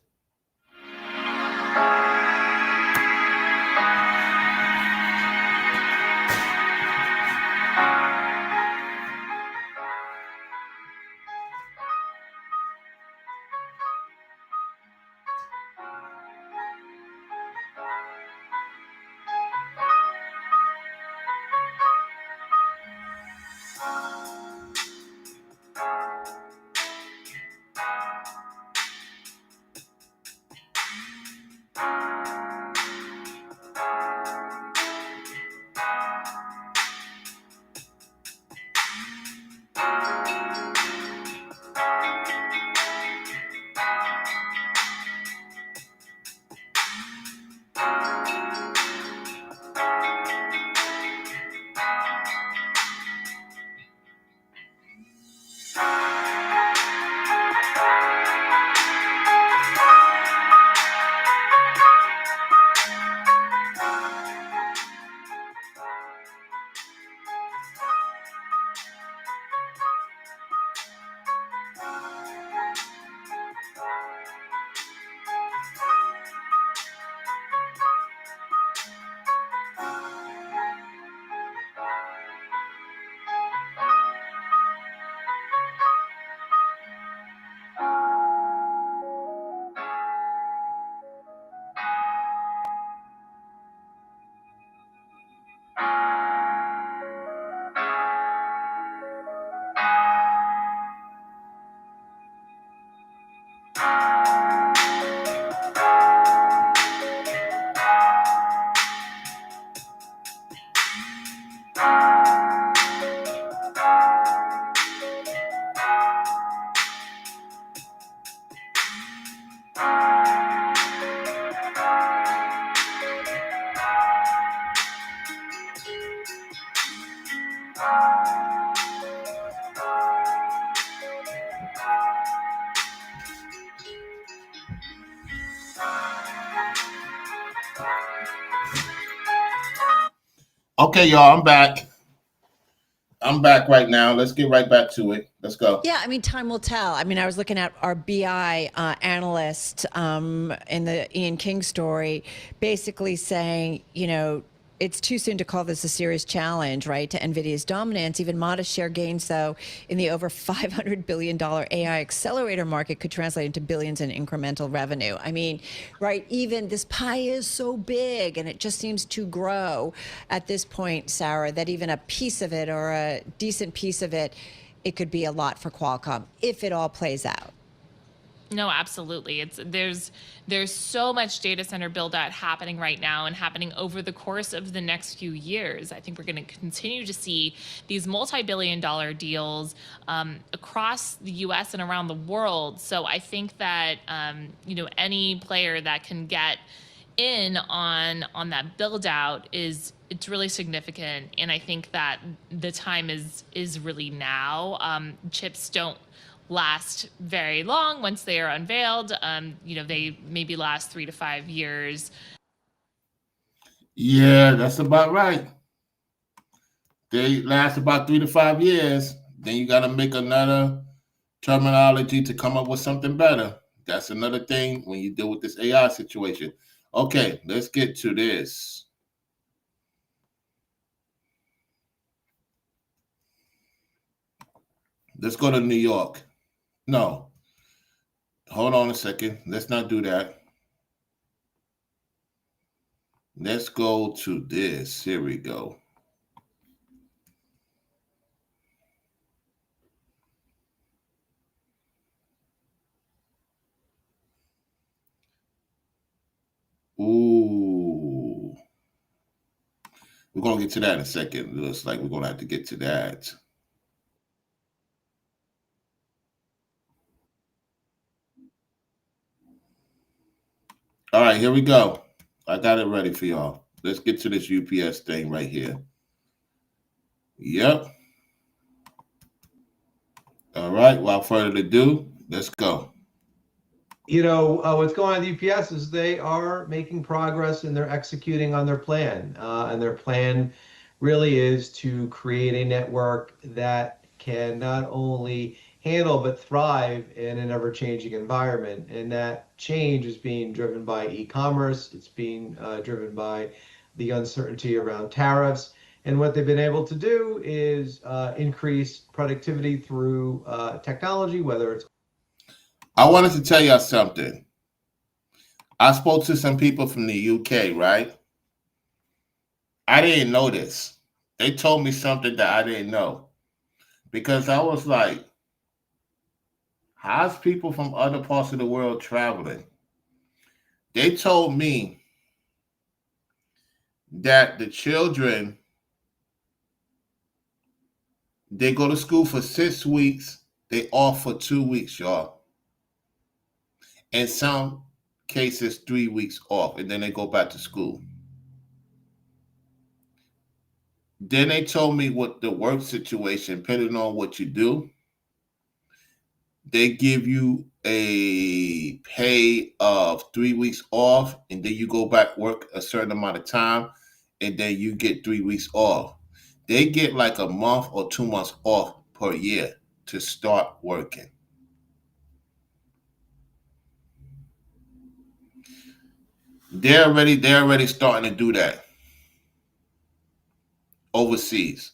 Okay, y'all, I'm back. I'm back right now. Let's get right back to it. Let's go. Yeah, I mean, time will tell. I mean, I was looking at our BI analyst in the Ian King story, basically saying, you know, it's too soon to call this a serious challenge, right, to NVIDIA's dominance. Even modest share gains, though, in the over $500 billion AI accelerator market could translate into billions in incremental revenue. I mean, right, even this pie is so big and it just seems to grow at this point, Sarah, that even a piece of it or a decent piece of it, it could be a lot for Qualcomm if it all plays out. No, absolutely. There's so much data center build out happening right now and happening over the course of the next few years. I think we're going to continue to see these multi-billion-dollar deals across the U.S. and around the world. So I think that any player that can get in on that build out it's really significant, and I think that the time is really now. Chips don't last very long once they are unveiled. They maybe last 3 to 5 years. Yeah, that's about right. They last about 3 to 5 years. Then you got to make another terminology to come up with something better. That's another thing when you deal with this AI situation. Okay, let's get to this. Let's go to New York. No. Hold on a second. Let's not do that. Let's go to this. Here we go. Ooh. We're going to get to that in a second. It looks like we're going to have to get to that. All right, here we go. I got it ready for y'all. Let's get to this UPS thing right here. Yep. All right, without further ado, let's go. What's going on at UPS is they are making progress and they're executing on their plan. And their plan really is to create a network that can not only handle but thrive in an ever-changing environment. And that change is being driven by e-commerce. It's being driven by the uncertainty around tariffs. And what they've been able to do is increase productivity through technology, whether it's. I wanted to tell y'all something. I spoke to some people from the UK, right? I didn't know this. They told me something that I didn't know. Because I was like, how's people from other parts of the world traveling? They told me that the children, they go to school for 6 weeks, they off for 2 weeks, y'all. In some cases, 3 weeks off, and then they go back to school. Then they told me what the work situation, depending on what you do, they give you a pay of 3 weeks off, and then you go back work a certain amount of time, and then you get 3 weeks off. They get like a month or 2 months off per year to start working. They're already starting to do that overseas.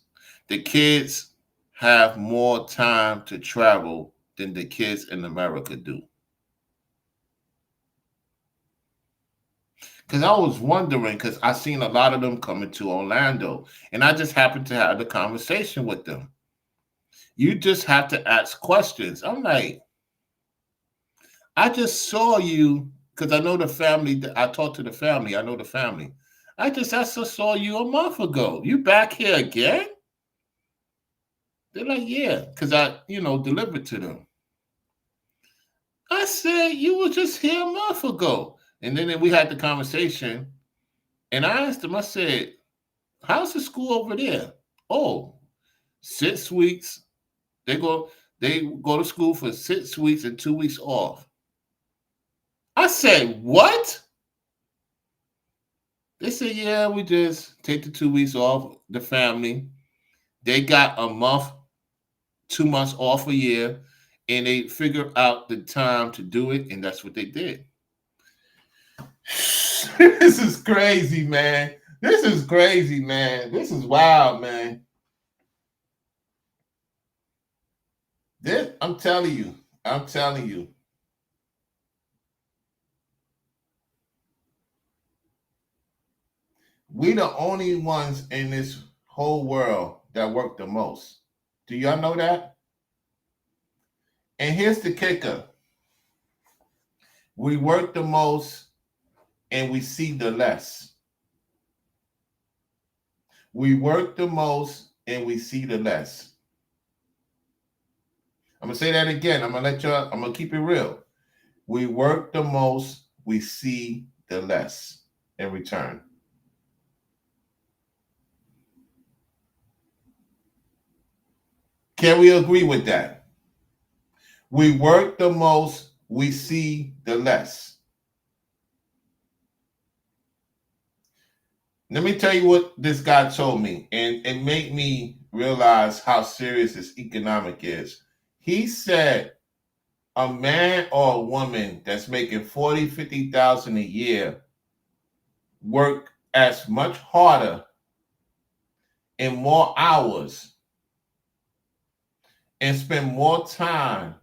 The kids have more time to travel than the kids in America do. Because I was wondering, because I seen a lot of them coming to Orlando, and I just happened to have the conversation with them. You just have to ask questions. I'm like, I just saw you, because I know the family. I talked to the family. I know the family. I just saw you a month ago. You back here again? They're like, yeah, because I, delivered to them. I said, you were just here a month ago. And then we had the conversation, and I asked them, I said, how's the school over there? Oh, 6 weeks. They go to school for 6 weeks and 2 weeks off. I said, what? They said, yeah, we just take the 2 weeks off, the family, They got a month, 2 months off a year, and they figure out the time to do it, and that's what they did. This is crazy, man. This is crazy, man. This is wild, man. I'm telling you. I'm telling you. We the only ones in this whole world that work the most. Do y'all know that? And here's the kicker. We work the most and we see the less. We work the most and we see the less. I'm going to say that again. I'm going to keep it real. We work the most, we see the less in return. Can we agree with that? We work the most, we see the less. Let me tell you what this guy told me, and it made me realize how serious this economic is. He said a man or a woman that's making 40, 50,000 a year work as much harder and more hours and spend more time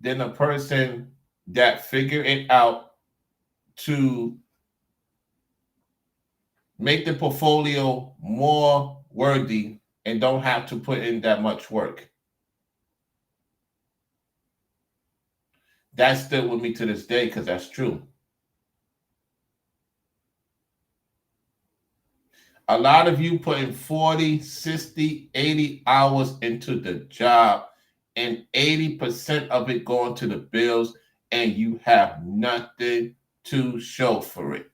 than a person that figure it out to make the portfolio more worthy and don't have to put in that much work. That's still with me to this day because that's true. A lot of you putting 40, 60, 80 hours into the job and 80% of it going to the bills and you have nothing to show for it.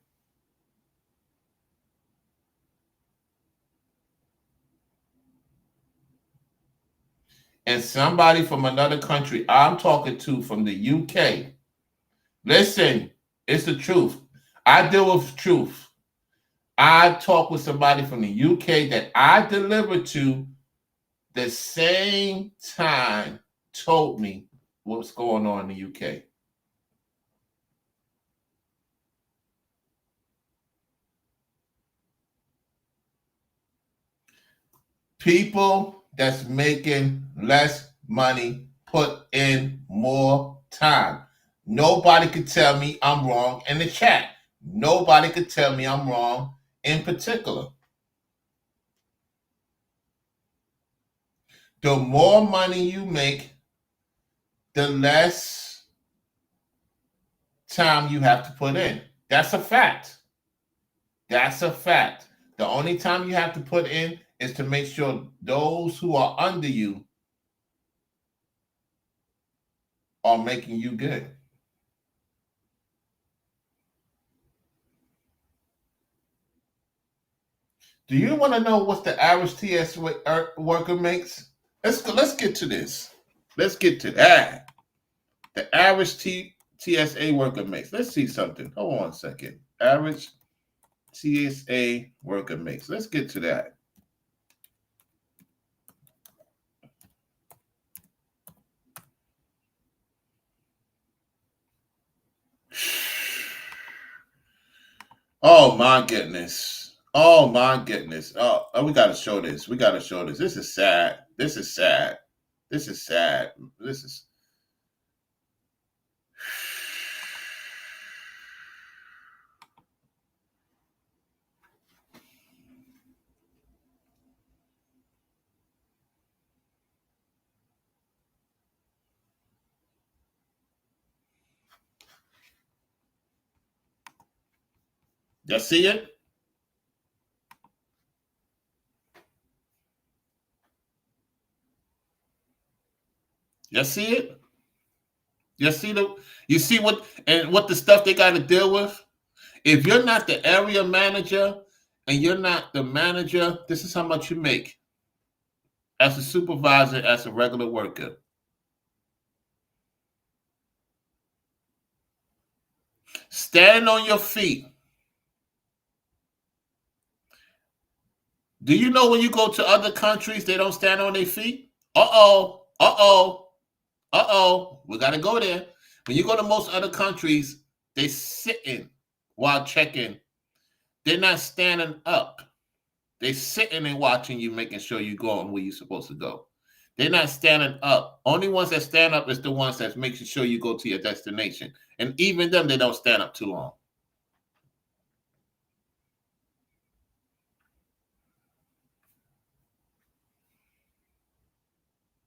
And somebody from another country I'm talking to from the UK, listen, it's the truth. I deal with truth. I talk with somebody from the UK that I delivered to the same time, told me what's going on in the UK. People that's making less money put in more time. Nobody could tell me I'm wrong in the chat. Nobody could tell me I'm wrong in particular. The more money you make, the less time you have to put in. That's a fact. That's a fact. The only time you have to put in is to make sure those who are under you are making you good. Do you want to know what the average TS worker makes? Let's get to this. Let's get to that. The average TSA worker makes. Let's see something. Hold on a second. Average TSA worker makes. Let's get to that. Oh my goodness. Oh my goodness. Oh, we gotta show this. We gotta show this. This is sad. This is sad. This is sad. This is. Y'all see it? Y'all see it? You see what the stuff they got to deal with? If you're not the area manager and you're not the manager, this is how much you make as a supervisor, as a regular worker. Stand on your feet. Do you know when you go to other countries, they don't stand on their feet? Uh-oh. Uh-oh. Uh-oh. We got to go there. When you go to most other countries, they sitting while checking. They're not standing up. They sitting and watching you, making sure you're going where you're supposed to go. They're not standing up. Only ones that stand up is the ones that's making sure you go to your destination. And even them, they don't stand up too long.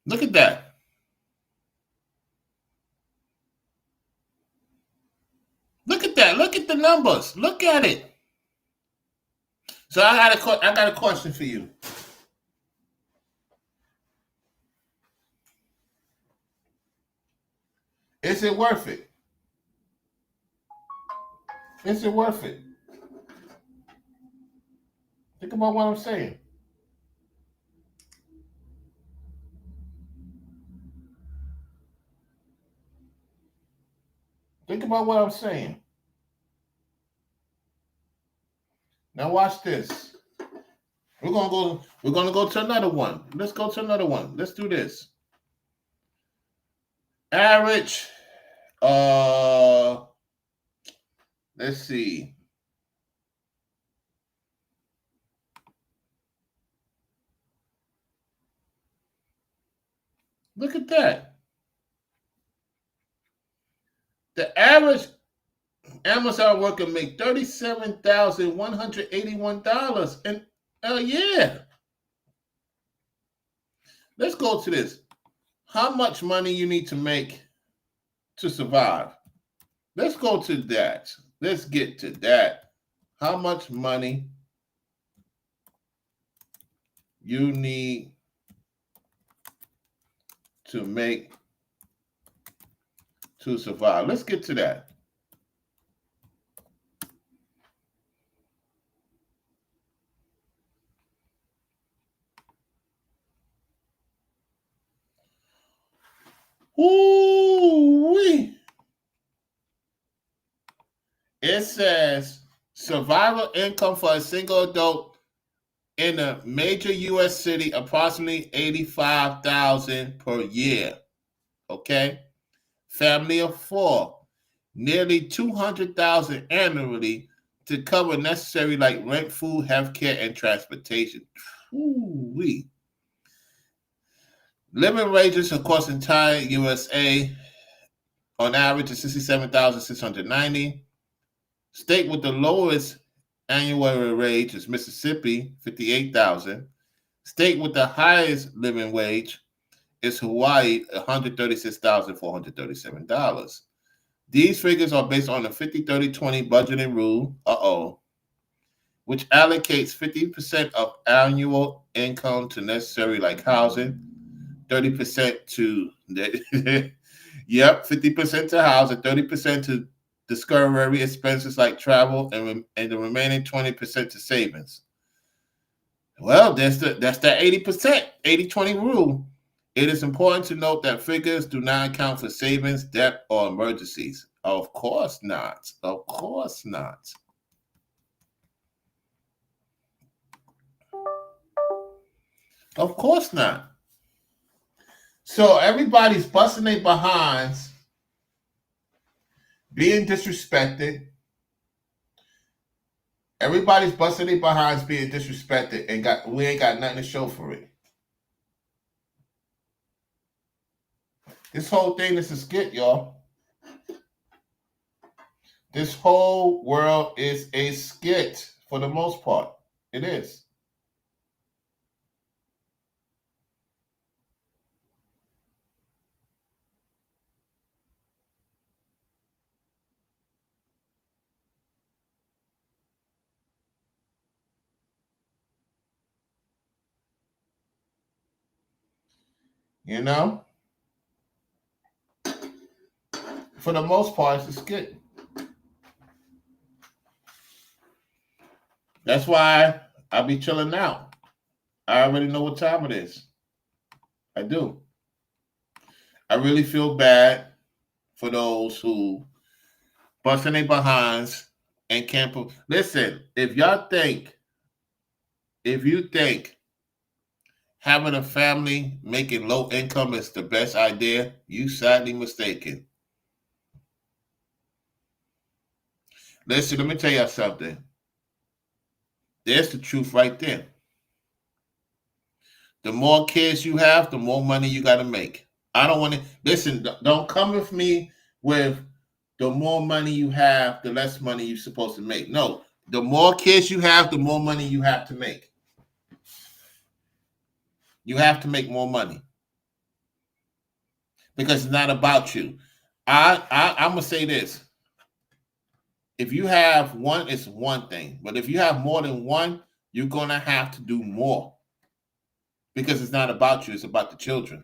Look at that. Look at that. Look at the numbers. Look at it. So I got a question for you. Is it worth it? Is it worth it? Think about what I'm saying. Think about what I'm saying. Now watch this. We're gonna go to another one. Let's go to another one. Let's do this. Average. Let's see. Look at that. The average Amazon worker make $37,181 in a year. Let's go to this. How much money you need to make to survive? Let's go to that. Let's get to that. How much money you need to make to survive. Let's get to that. Ooh-wee. It says survival income for a single adult in a major U.S. city, approximately $85,000 per year. Okay? Family of 4, nearly $200,000 annually to cover necessary like rent, food, healthcare, and transportation. Ooh-wee. Living wages across the entire USA on average is $67,690. State with the lowest annual wage is Mississippi, $58,000. State with the highest living wage is Hawaii, $136,437. These figures are based on the 50-30-20 budgeting rule, which allocates 50% of annual income to necessary like housing, 30% to 50% to housing, 30% to discretionary expenses like travel, and the remaining 20% to savings. Well, that's that 80%, 80-20 rule. It is important to note that figures do not account for savings, debt, or emergencies. Of course not. Of course not. Of course not. So everybody's busting their behinds, being disrespected. Everybody's busting their behinds, being disrespected, and we ain't got nothing to show for it. This whole thing is a skit, y'all. This whole world is a skit for the most part. It is. You know? For the most part, it's a skit. That's why I be chilling out. I already know what time it is. I do. I really feel bad for those who busting their behinds and can't. Listen, if y'all think If you think having a family making low income is the best idea, you sadly mistaken. Listen, let me tell you something. There's the truth right there. The more kids you have, the more money you got to make. I don't want to listen. Don't come with me with the more money you have, the less money you're supposed to make. No, the more kids you have, the more money you have to make. You have to make more money because it's not about you. I'm gonna say this: if you have one, it's one thing, but if you have more than one, you're gonna have to do more because it's not about you; it's about the children.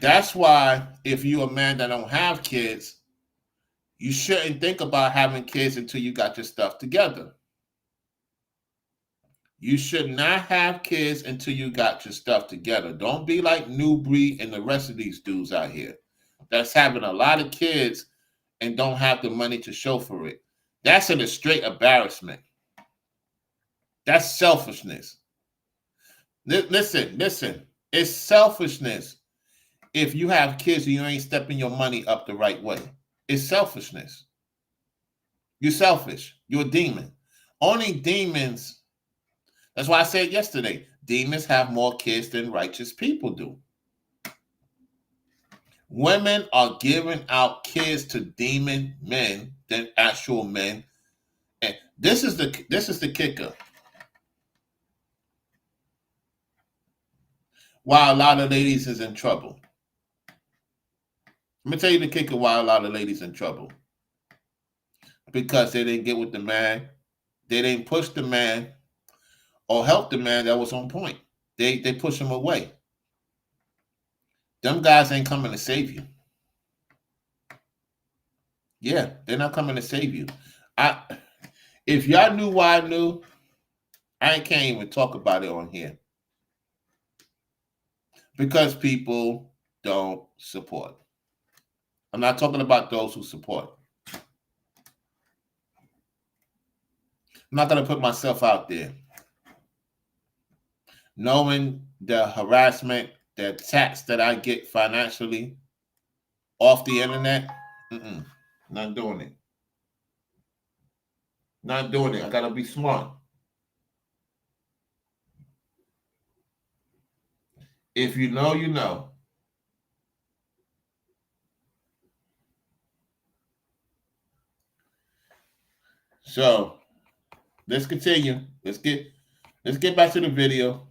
That's why if you're a man that don't have kids, you shouldn't think about having kids until you got your stuff together. You should not have kids until you got your stuff together. Don't be like New Breed and the rest of these dudes out here that's having a lot of kids and don't have the money to show for it. That's a straight embarrassment. That's selfishness. Listen. It's selfishness if you have kids and you ain't stepping your money up the right way. It's selfishness. You're selfish. You're a demon. Only demons. That's why I said yesterday, demons have more kids than righteous people do. Women are giving out kids to demon men than actual men. And this is the kicker. Why a lot of ladies is in trouble. Let me tell you the kicker why a lot of ladies in trouble. Because they didn't get with the man. They didn't push the man or help the man that was on point. They push him away. Them guys ain't coming to save you. Yeah, they're not coming to save you. If y'all knew why I knew, I can't even talk about it on here. Because people don't support. I'm not talking about those who support. I'm not going to put myself out there. Knowing the harassment, the attacks that I get financially off the internet, not doing it. Not doing it. I got to be smart. If you know, you know. So let's continue. Let's get back to the video.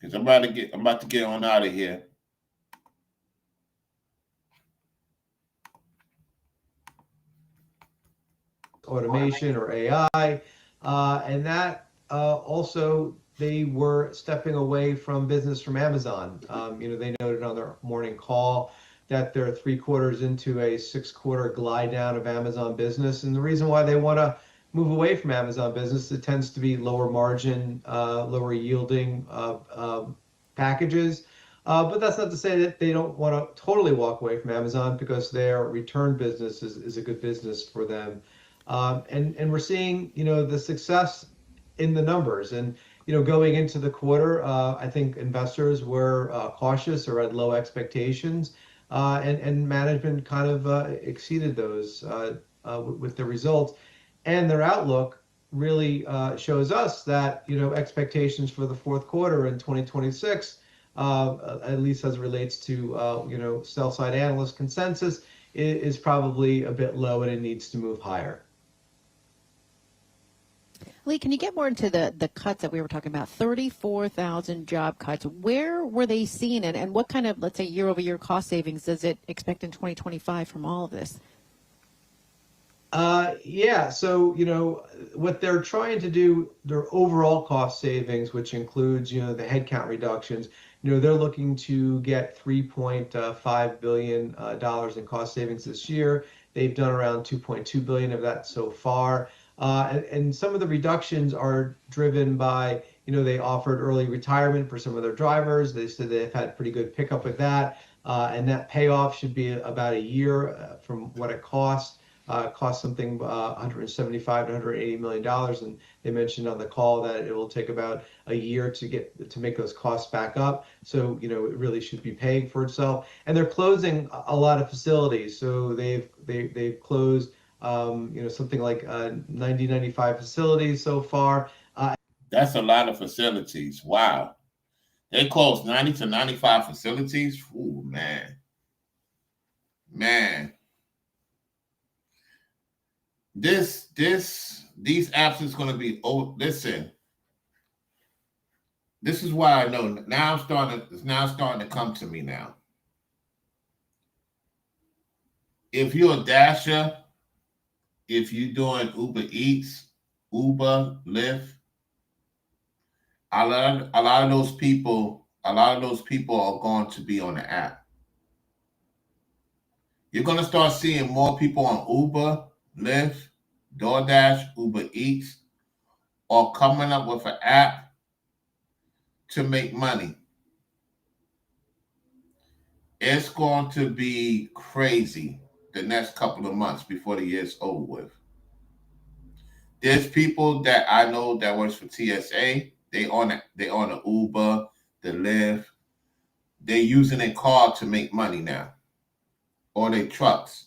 Because I'm about to get on out of here. Automation or AI, and that also they were stepping away from business from Amazon. They noted on their morning call that they're 3 quarters into a 6-quarter glide down of Amazon business, and the reason why they want to move away from Amazon business, it tends to be lower margin, lower yielding packages. But that's not to say that they don't want to totally walk away from Amazon, because their return business is a good business for them. And we're seeing, the success in the numbers. And, going into the quarter, I think investors were cautious or had low expectations, and management kind of exceeded those with the results. And their outlook really shows us that, expectations for the fourth quarter in 2026, at least as it relates to, sell-side analyst consensus, is probably a bit low, and it needs to move higher. Lee, can you get more into the cuts that we were talking about? 34,000 job cuts. Where were they seen, and what kind of, let's say, year-over-year cost savings does it expect in 2025 from all of this? So, what they're trying to do, their overall cost savings, which includes, the headcount reductions, they're looking to get $3.5 billion in cost savings this year. They've done around $2.2 billion of that so far. And some of the reductions are driven by, they offered early retirement for some of their drivers. They said they've had pretty good pickup with that. and that payoff should be about a year from what it costs. It costs something 175 to 180 million dollars, and they mentioned on the call that it will take about a year to make those costs back up. So it really should be paying for itself. And they're closing a lot of facilities. So they've closed something like 95 facilities so far. That's a lot of facilities. Wow. They closed 90 to 95 facilities. Ooh, man. Man. These apps is going to be, listen. This is why I know it's now starting to come to me now. If you're a Dasher, if you're doing Uber Eats, Uber, Lyft, a lot of those people are going to be on the app. You're going to start seeing more people on Uber, Lyft, DoorDash, Uber Eats, or coming up with an app to make money. It's going to be crazy the next couple of months before the year's over with. There's people that I know that works for TSA. They on the Uber, the Lyft. They're using their car to make money now, or their trucks.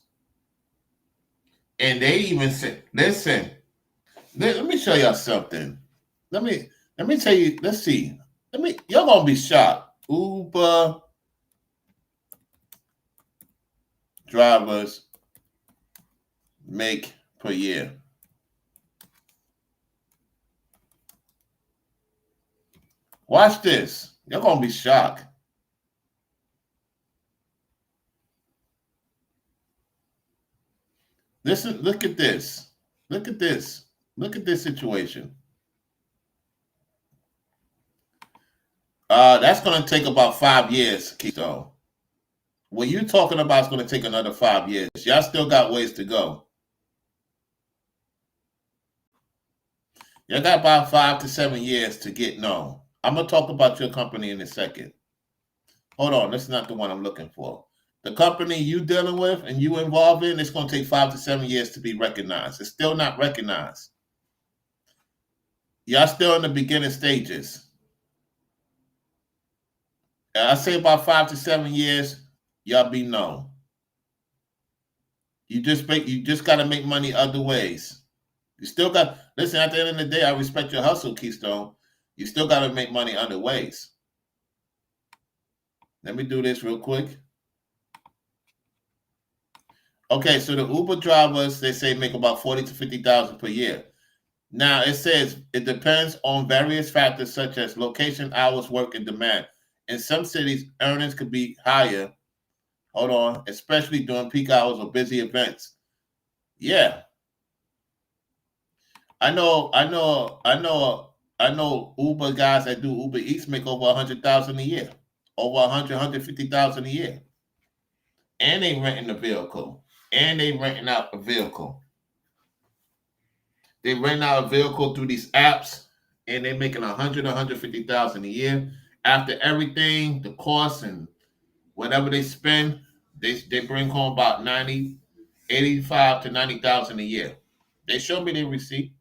And they even said, "Listen, let me show y'all something. Let me tell you. Let's see. Y'all gonna be shocked. Uber drivers make per year." Watch this. You're gonna be shocked. Listen, look at this. Look at this. Look at this situation. That's gonna take about 5 years, Keystone. What you're talking about is gonna take another 5 years. Y'all still got ways to go. Y'all got about 5 to 7 years to get known. I'm gonna talk about your company in a second. Hold on, that's not the one I'm looking for. The company you dealing with and you involved in, it's going to take 5 to 7 years to be recognized. It's still not recognized. Y'all still in the beginning stages. I say about 5 to 7 years, y'all be known. You just got to make money other ways. You still got, listen, at the end of the day, I respect your hustle, Keystone. You still got to make money other ways. Let me do this real quick. Okay, so the Uber drivers, they say make about 40 to 50,000 per year. Now it says it depends on various factors such as location, hours, work, and demand. In some cities, earnings could be higher. Hold on, especially during peak hours or busy events. Yeah, I know Uber guys that do Uber Eats make over 100,000 a year, over 150,000 a year, and they renting a vehicle, and they renting out a vehicle. They rent out a vehicle through these apps, and they're making 150,000 a year. After everything, the costs and whatever they spend, they bring home about 85 to 90,000 a year. They show me their receipt,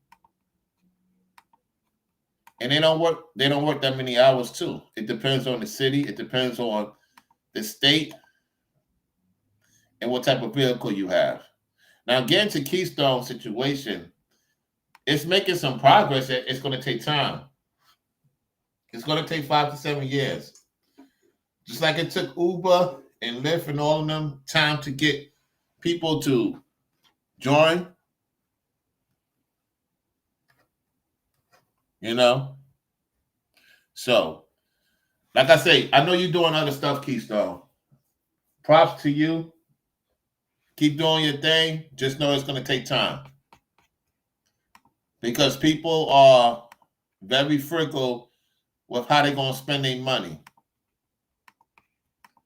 and they don't work that many hours too. It depends on the city. It depends on the state and what type of vehicle you have. Now, getting to Keystone situation, it's making some progress. It's going to take time. It's going to take 5 to 7 years. Just like it took Uber and Lyft and all of them time to get people to join. So, like I say, I know you're doing other stuff, Keystone. Props to you. Keep doing your thing. Just know it's going to take time. Because people are very frugal with how they're going to spend their money.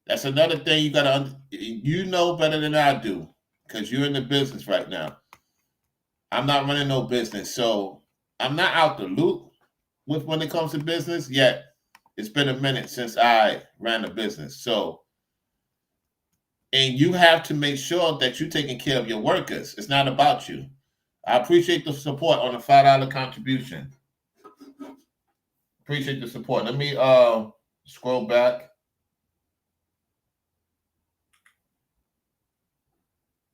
That's another thing you got to, better than I do, because you're in the business right now. I'm not running no business, so I'm not out the loop with when it comes to business yet. It's been a minute since I ran a business. So And you have to make sure that you're taking care of your workers. It's not about you. I appreciate the support on the $5 contribution. Appreciate the support. Let me scroll back.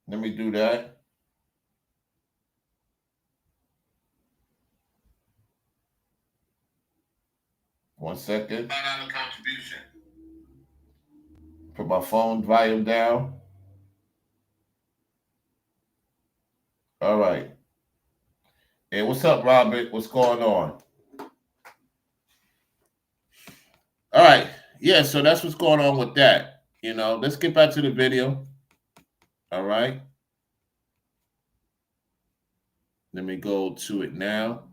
Let me do that. One second. $5 contribution. Put my phone volume down. All right. Hey, what's up, Robert? What's going on? All right. Yeah, so that's what's going on with that. You know, let's get back to the video. All right. Let me go to it now.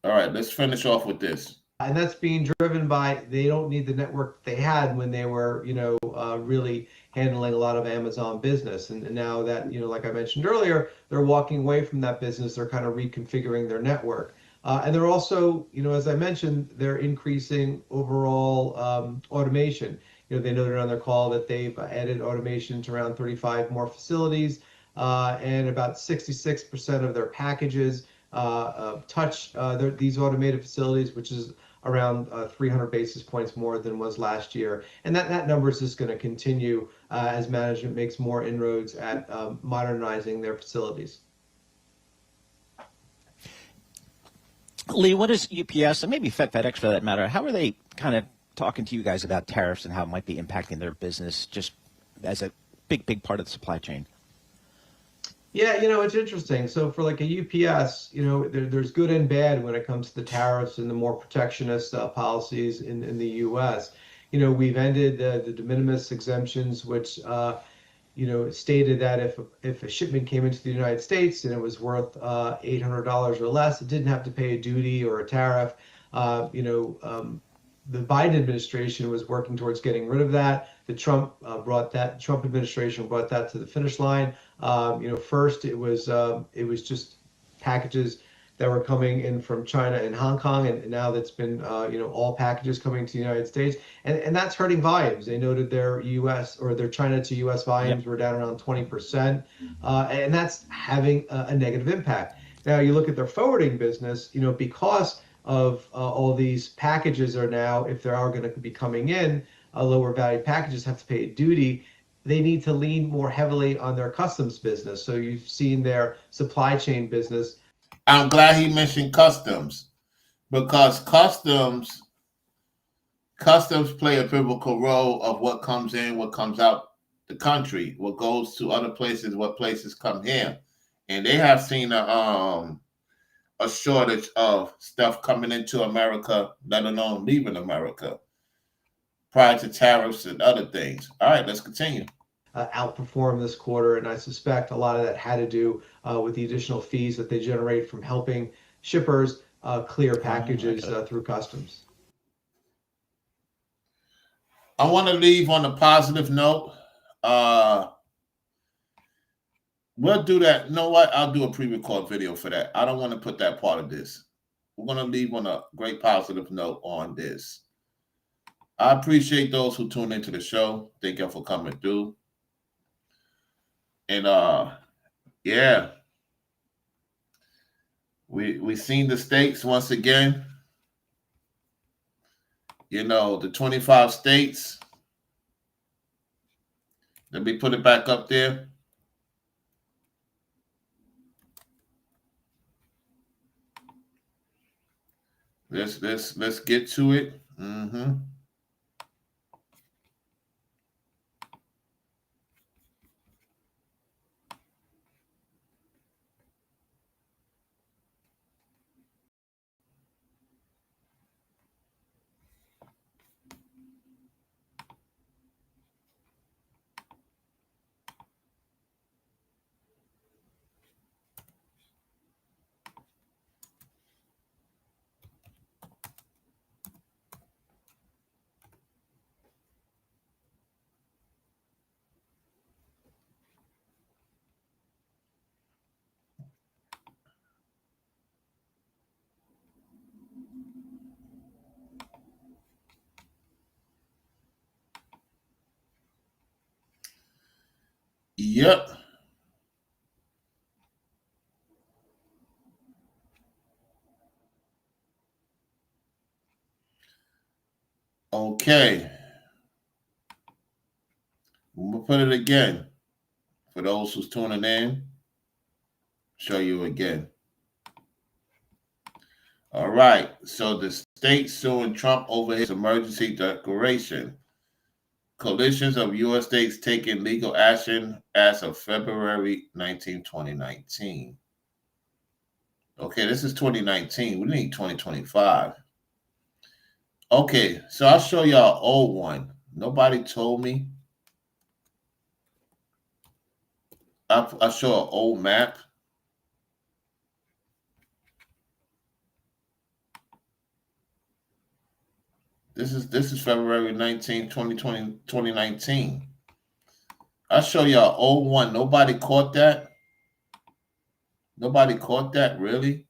All right, let's finish off with this. And that's being driven by they don't need the network they had when they were, really handling a lot of Amazon business. And now that, like I mentioned earlier, they're walking away from that business. They're kind of reconfiguring their network. And they're also, as I mentioned, they're increasing overall automation. They noted on their call that they've added automation to around 35 more facilities, and about 66% of their packages touch these automated facilities, which is around 300 basis points more than was last year. And that number is just going to continue as management makes more inroads at modernizing their facilities. Lee, what is UPS, and maybe FedEx for that matter, how are they kind of talking to you guys about tariffs and how it might be impacting their business just as a big part of the supply chain? Yeah, it's interesting. So for like a UPS, there's good and bad when it comes to the tariffs and the more protectionist policies in the U.S. We've ended the de minimis exemptions, which stated that if a shipment came into the United States and it was worth $800 or less, it didn't have to pay a duty or a tariff. The Biden administration was working towards getting rid of that. The Trump administration brought that to the finish line. First it was just packages that were coming in from China and Hong Kong, and now that's been all packages coming to the United States, and that's hurting volumes. They noted their U.S. or their China to U.S. volumes were down around 20%, and that's having a negative impact. Now you look at their forwarding business, because of all these packages are now, if they are going to be coming in, lower value packages have to pay a duty. They need to lean more heavily on their customs business. So you've seen their supply chain business. I'm glad he mentioned customs, because customs play a pivotal role of what comes in, what comes out the country, what goes to other places, what places come here. And they have seen a shortage of stuff coming into America, let alone leaving America, prior to tariffs and other things. All right, let's continue. Outperform this quarter, and I suspect a lot of that had to do with the additional fees that they generate from helping shippers clear packages through customs. I want to leave on a positive note. We'll do that. You know what? I'll do a pre-record video for that. I don't want to put that part of this. We're going to leave on a great positive note on this. I appreciate those who tune into the show. Thank you for coming through. And yeah, we seen the states once again. The 25 states. Let me put it back up there. Let's get to it. Yep. Okay. We'll put it again for those who's tuning in. Show you again. All right. So the state suing Trump over his emergency declaration. Coalitions of U.S. states taking legal action as of February 19, 2019. Okay, this is 2019. We need 2025. Okay, so I'll show y'all an old one. Nobody told me. I'll show an old map. This is February 19, 2020, 2019. I'll show y'all an old one. Nobody caught that. Nobody caught that, really?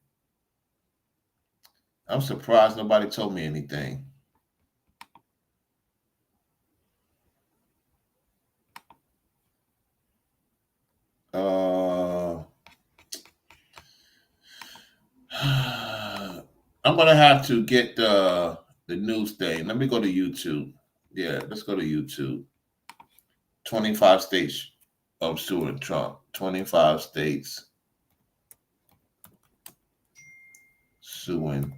I'm surprised nobody told me anything. I'm gonna have to get the news thing. Let me go to YouTube. Yeah, let's go to YouTube. 25 states of suing Trump. 25 states suing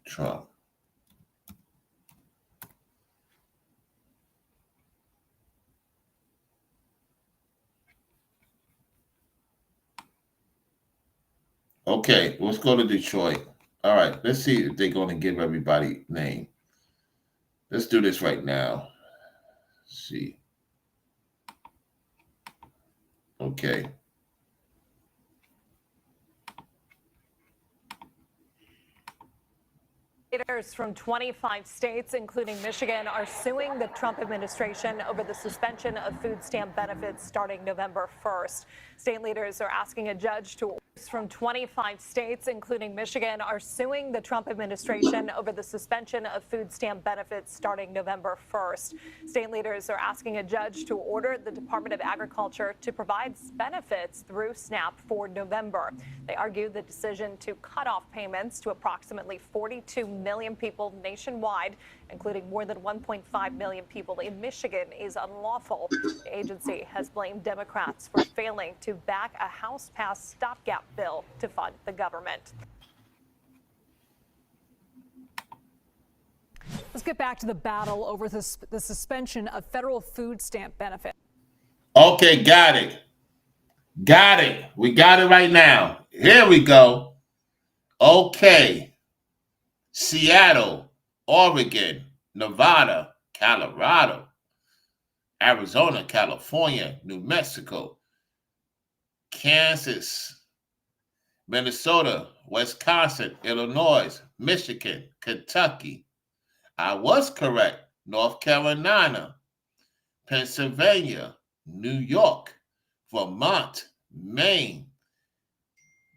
Trump. Okay, let's go to Detroit. All right, let's see if they're going to give everybody name. Let's do this right now. Let's see. Okay. Leaders from 25 states, including Michigan, are suing the Trump administration over the suspension of food stamp benefits starting November 1st. State leaders are asking a judge to from 25 states, including Michigan, are suing the Trump administration over the suspension of food stamp benefits starting November 1st. State leaders are asking a judge to order the Department of Agriculture to provide benefits through SNAP for November. They argue the decision to cut off payments to approximately 42 million people nationwide, including more than 1.5 million people in Michigan, is unlawful. The agency has blamed Democrats for failing to back a House-passed stopgap bill to fund the government. Let's get back to the battle over the suspension of federal food stamp benefits. Okay, got it. Got it. We got it right now. Here we go. Okay. Seattle, Oregon, Nevada, Colorado, Arizona, California, New Mexico, Kansas, Minnesota, Wisconsin, Illinois, Michigan, Kentucky. I was correct. North Carolina, Pennsylvania, New York, Vermont, Maine,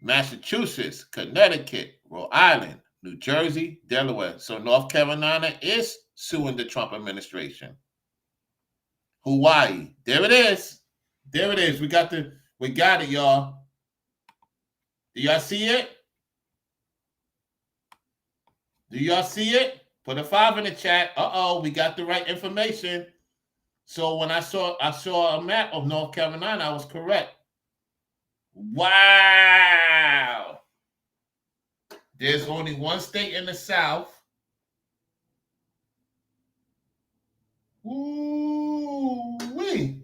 Massachusetts, Connecticut, Rhode Island, New Jersey, Delaware. So North Carolina is suing the Trump administration. Hawaii. There it is. There it is. We got it, y'all. Do y'all see it? Do y'all see it? Put a 5 in the chat. We got the right information. So when I saw a map of North Carolina, I was correct. Wow. There's only one state in the South. Ooh-wee.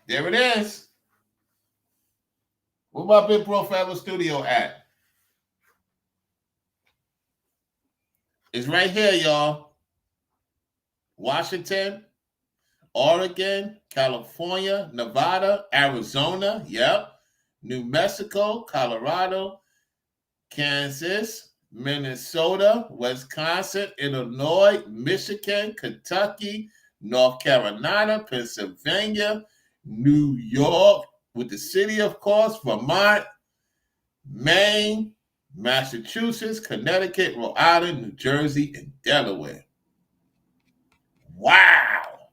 There it is. Where my Big Bro Forever Studio at? It's right here, y'all. Washington, Oregon, California, Nevada, Arizona, yep. New Mexico, Colorado, Kansas, Minnesota, Wisconsin, Illinois, Michigan, Kentucky, North Carolina, Pennsylvania, New York, with the city, of course, Vermont, Maine, Massachusetts, Connecticut, Rhode Island, New Jersey, and Delaware. Wow.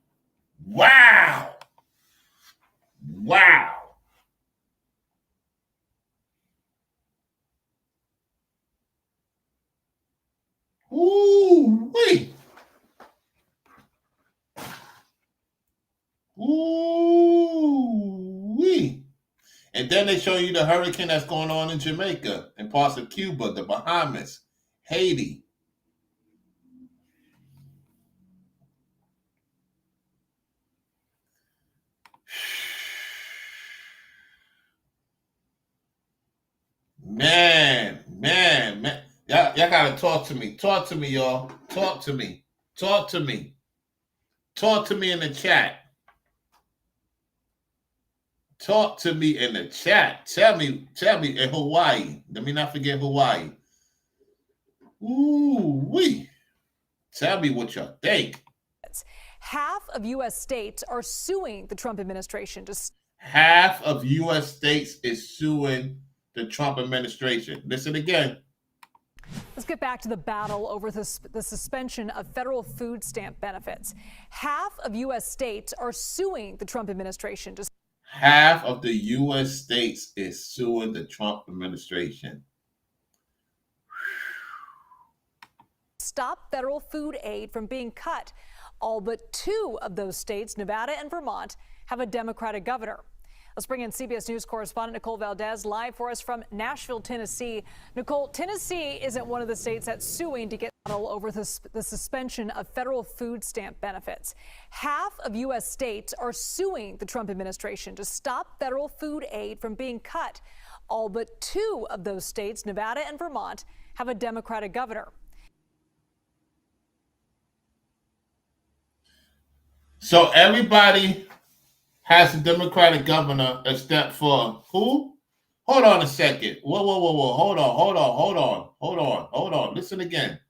Wow. Wow. Ooh, wait. Ooh, wee. And then they show you the hurricane that's going on in Jamaica and parts of Cuba, the Bahamas, Haiti. Man. Y'all gotta talk to me. Talk to me, y'all. Talk to me. Talk to me. Talk to me in the chat. Talk to me in the chat. Tell me in Hawaii. Let me not forget Hawaii. Ooh, wee. Tell me what y'all think. Half of U.S. states are suing the Trump administration to. Half of U.S. states is suing the Trump administration. Listen again. Let's get back to the battle over the suspension of federal food stamp benefits. Half of U.S. states are suing the Trump administration to. Half of the U.S. states is suing the Trump administration. Stop federal food aid from being cut. All but 2 of those states, Nevada and Vermont, have a Democratic governor. Let's bring in CBS News correspondent Nicole Valdez live for us from Nashville, Tennessee. Nicole, Tennessee isn't one of the states that's suing to get over the suspension of federal food stamp benefits. Half of U.S. states are suing the Trump administration to stop federal food aid from being cut. All but 2 of those states, Nevada and Vermont, have a Democratic governor. So everybody has a Democratic governor except for who? Hold on a second. Whoa. Hold on. Listen again.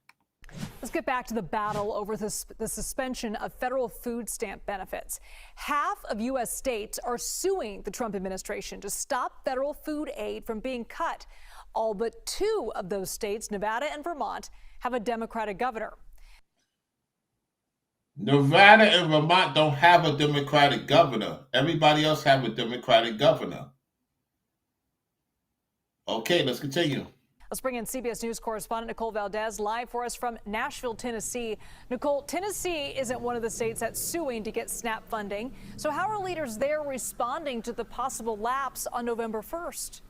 Let's get back to the battle over the suspension of federal food stamp benefits. Half of U.S. states are suing the Trump administration to stop federal food aid from being cut. All but 2 of those states, Nevada and Vermont, have a Democratic governor. Nevada and Vermont don't have a Democratic governor. Everybody else have a Democratic governor. Okay, let's continue. Let's bring in CBS News correspondent Nicole Valdez live for us from Nashville, Tennessee. Nicole, Tennessee isn't one of the states that's suing to get SNAP funding. So how are leaders there responding to the possible lapse on November 1st?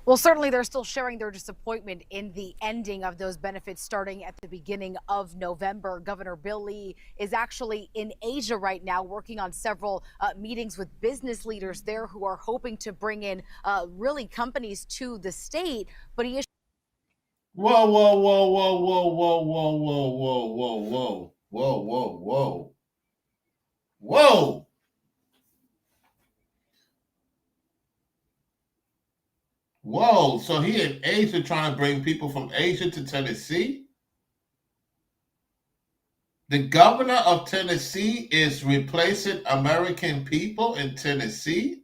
Well, certainly they're still sharing their disappointment in the ending of those benefits starting at the beginning of November. Governor Bill Lee is actually in Asia right now working on several meetings with business leaders there who are hoping to bring in really companies to the state. But he is. Whoa. Whoa, so he in Asia trying to bring people from Asia to Tennessee? The governor of Tennessee is replacing American people in Tennessee?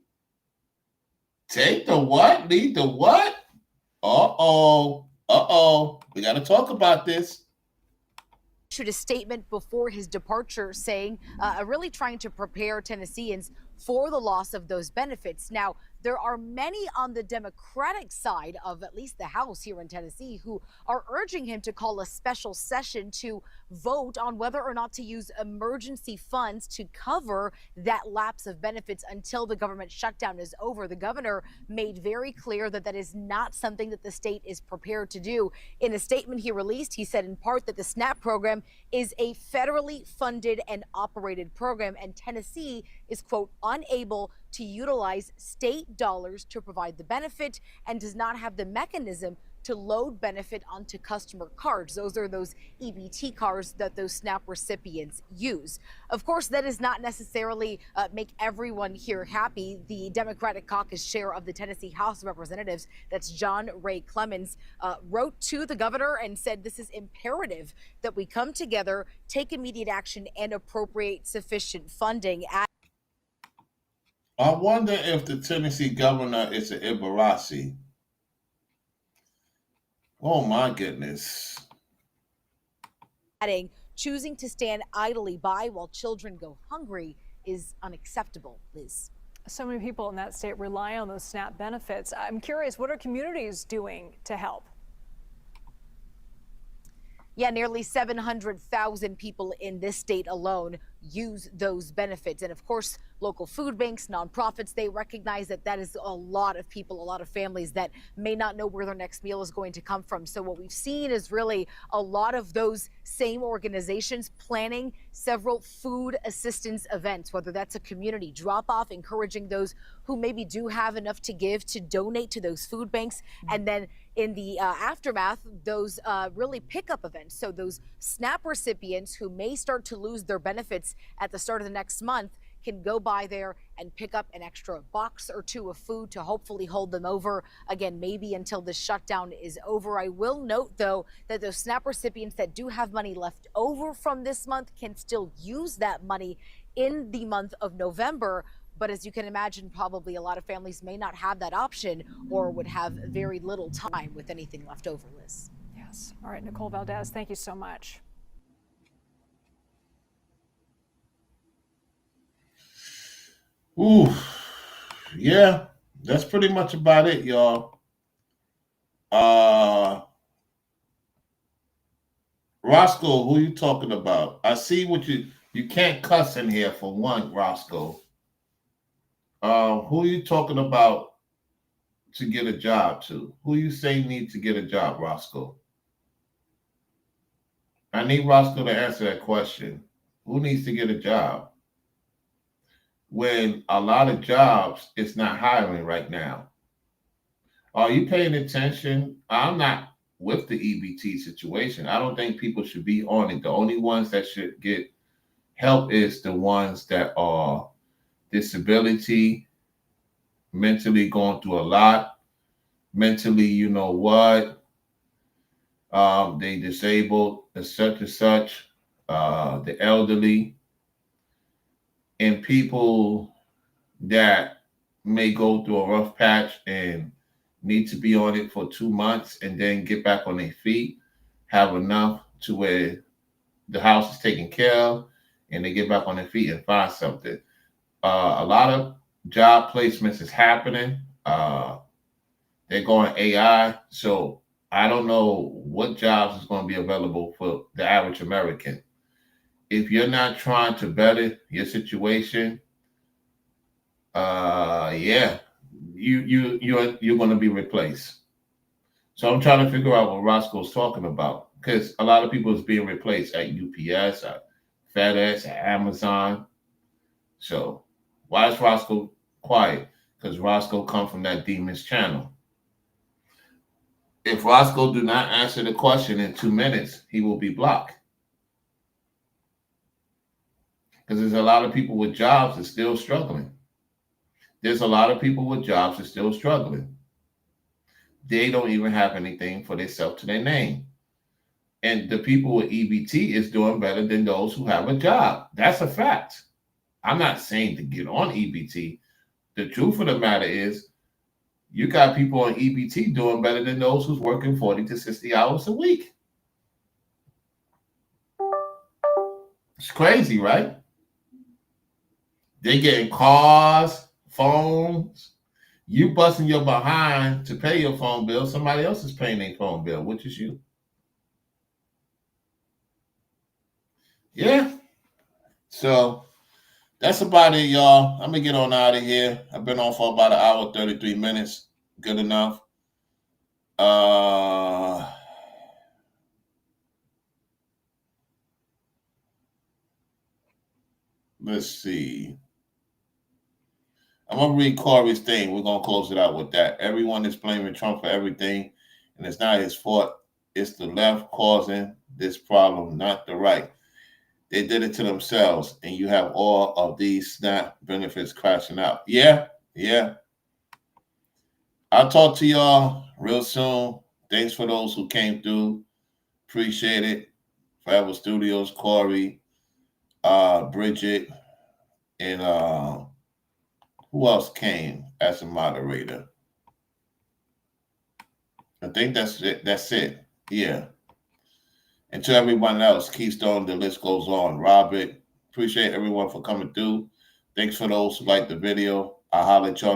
Take the what? Lead the what? Uh-oh. We got to talk about this. Issued a statement before his departure saying really trying to prepare Tennesseans for the loss of those benefits. Now, there are many on the Democratic side of at least the House here in Tennessee who are urging him to call a special session to vote on whether or not to use emergency funds to cover that lapse of benefits until the government shutdown is over. The governor made very clear that that is not something that the state is prepared to do. In a statement he released, he said in part that the SNAP program is a federally funded and operated program, and Tennessee is, quote, unable to utilize state dollars to provide the benefit and does not have the mechanism to load benefit onto customer cards. Those are those EBT cards that those SNAP recipients use. Of course, that does not necessarily make everyone here happy. The Democratic caucus chair of the Tennessee House of Representatives, that's John Ray Clemens, wrote to the governor and said this is imperative that we come together, take immediate action, and appropriate sufficient funding. I wonder if the Tennessee governor is an Ibarasi. Oh my goodness. Adding choosing to stand idly by while children go hungry is unacceptable, Liz. So many people in that state rely on those SNAP benefits. I'm curious, what are communities doing to help? Yeah, nearly 700,000 people in this state alone use those benefits. And of course, local food banks, nonprofits, they recognize that that is a lot of people, a lot of families that may not know where their next meal is going to come from. So what we've seen is really a lot of those same organizations planning several food assistance events, whether that's a community drop-off, encouraging those who maybe do have enough to give to donate to those food banks, and then in the aftermath, those really pickup events. So those SNAP recipients who may start to lose their benefits at the start of the next month can go by there and pick up an extra box or two of food to hopefully hold them over, again, maybe until the shutdown is over. I will note, though, that those SNAP recipients that do have money left over from this month can still use that money in the month of November. But as you can imagine, probably a lot of families may not have that option or would have very little time with anything left over, Liz. Yes. All right, Nicole Valdez, thank you so much. Ooh, yeah, that's pretty much about it, y'all. Roscoe, who you talking about? I see what you can't cuss in here for one, Roscoe. Who you talking about to get a job to? Who you say need to get a job, Roscoe? I need Roscoe to answer that question. Who needs to get a job? When a lot of jobs is not hiring right now. Are you paying attention? I'm not with the EBT situation. I don't think people should be on it. The only ones that should get help is the ones that are disability, mentally going through a lot, mentally, you know what, they disabled, such and such, the elderly, and people that may go through a rough patch and need to be on it for 2 months and then get back on their feet, have enough to where the house is taken care of, and they get back on their feet and find something. A lot of job placements is happening. They're going AI. So I don't know what jobs is going to be available for the average American. If you're not trying to better your situation, yeah, you're going to be replaced. So I'm trying to figure out what Roscoe's talking about, because a lot of people is being replaced at UPS, at FedEx, at Amazon. So why is Roscoe quiet? Because Roscoe come from that Demons channel. If Roscoe do not answer the question in 2 minutes, he will be blocked. Because there's a lot of people with jobs that's still struggling. There's a lot of people with jobs that's still struggling. They don't even have anything for themselves to their name. And the people with EBT is doing better than those who have a job. That's a fact. I'm not saying to get on EBT. The truth of the matter is, you got people on EBT doing better than those who's working 40 to 60 hours a week. It's crazy, right? They're getting cars, phones. You busting your behind to pay your phone bill. Somebody else is paying their phone bill, which is you. Yeah. So that's about it, y'all. I'm going to get on out of here. I've been on for about an hour, 33 minutes. Good enough. Let's see. I'm going to read Corey's thing. We're going to close it out with that. Everyone is blaming Trump for everything, and it's not his fault. It's the left causing this problem, not the right. They did it to themselves, and you have all of these SNAP benefits crashing out. Yeah. I'll talk to y'all real soon. Thanks for those who came through. Appreciate it. Forever Studios, Corey, Bridget, and who else came as a moderator? I think that's it. Yeah. And to everyone else, Keystone, the list goes on. Robert, appreciate everyone for coming through. Thanks for those who liked the video. I'll holler at y'all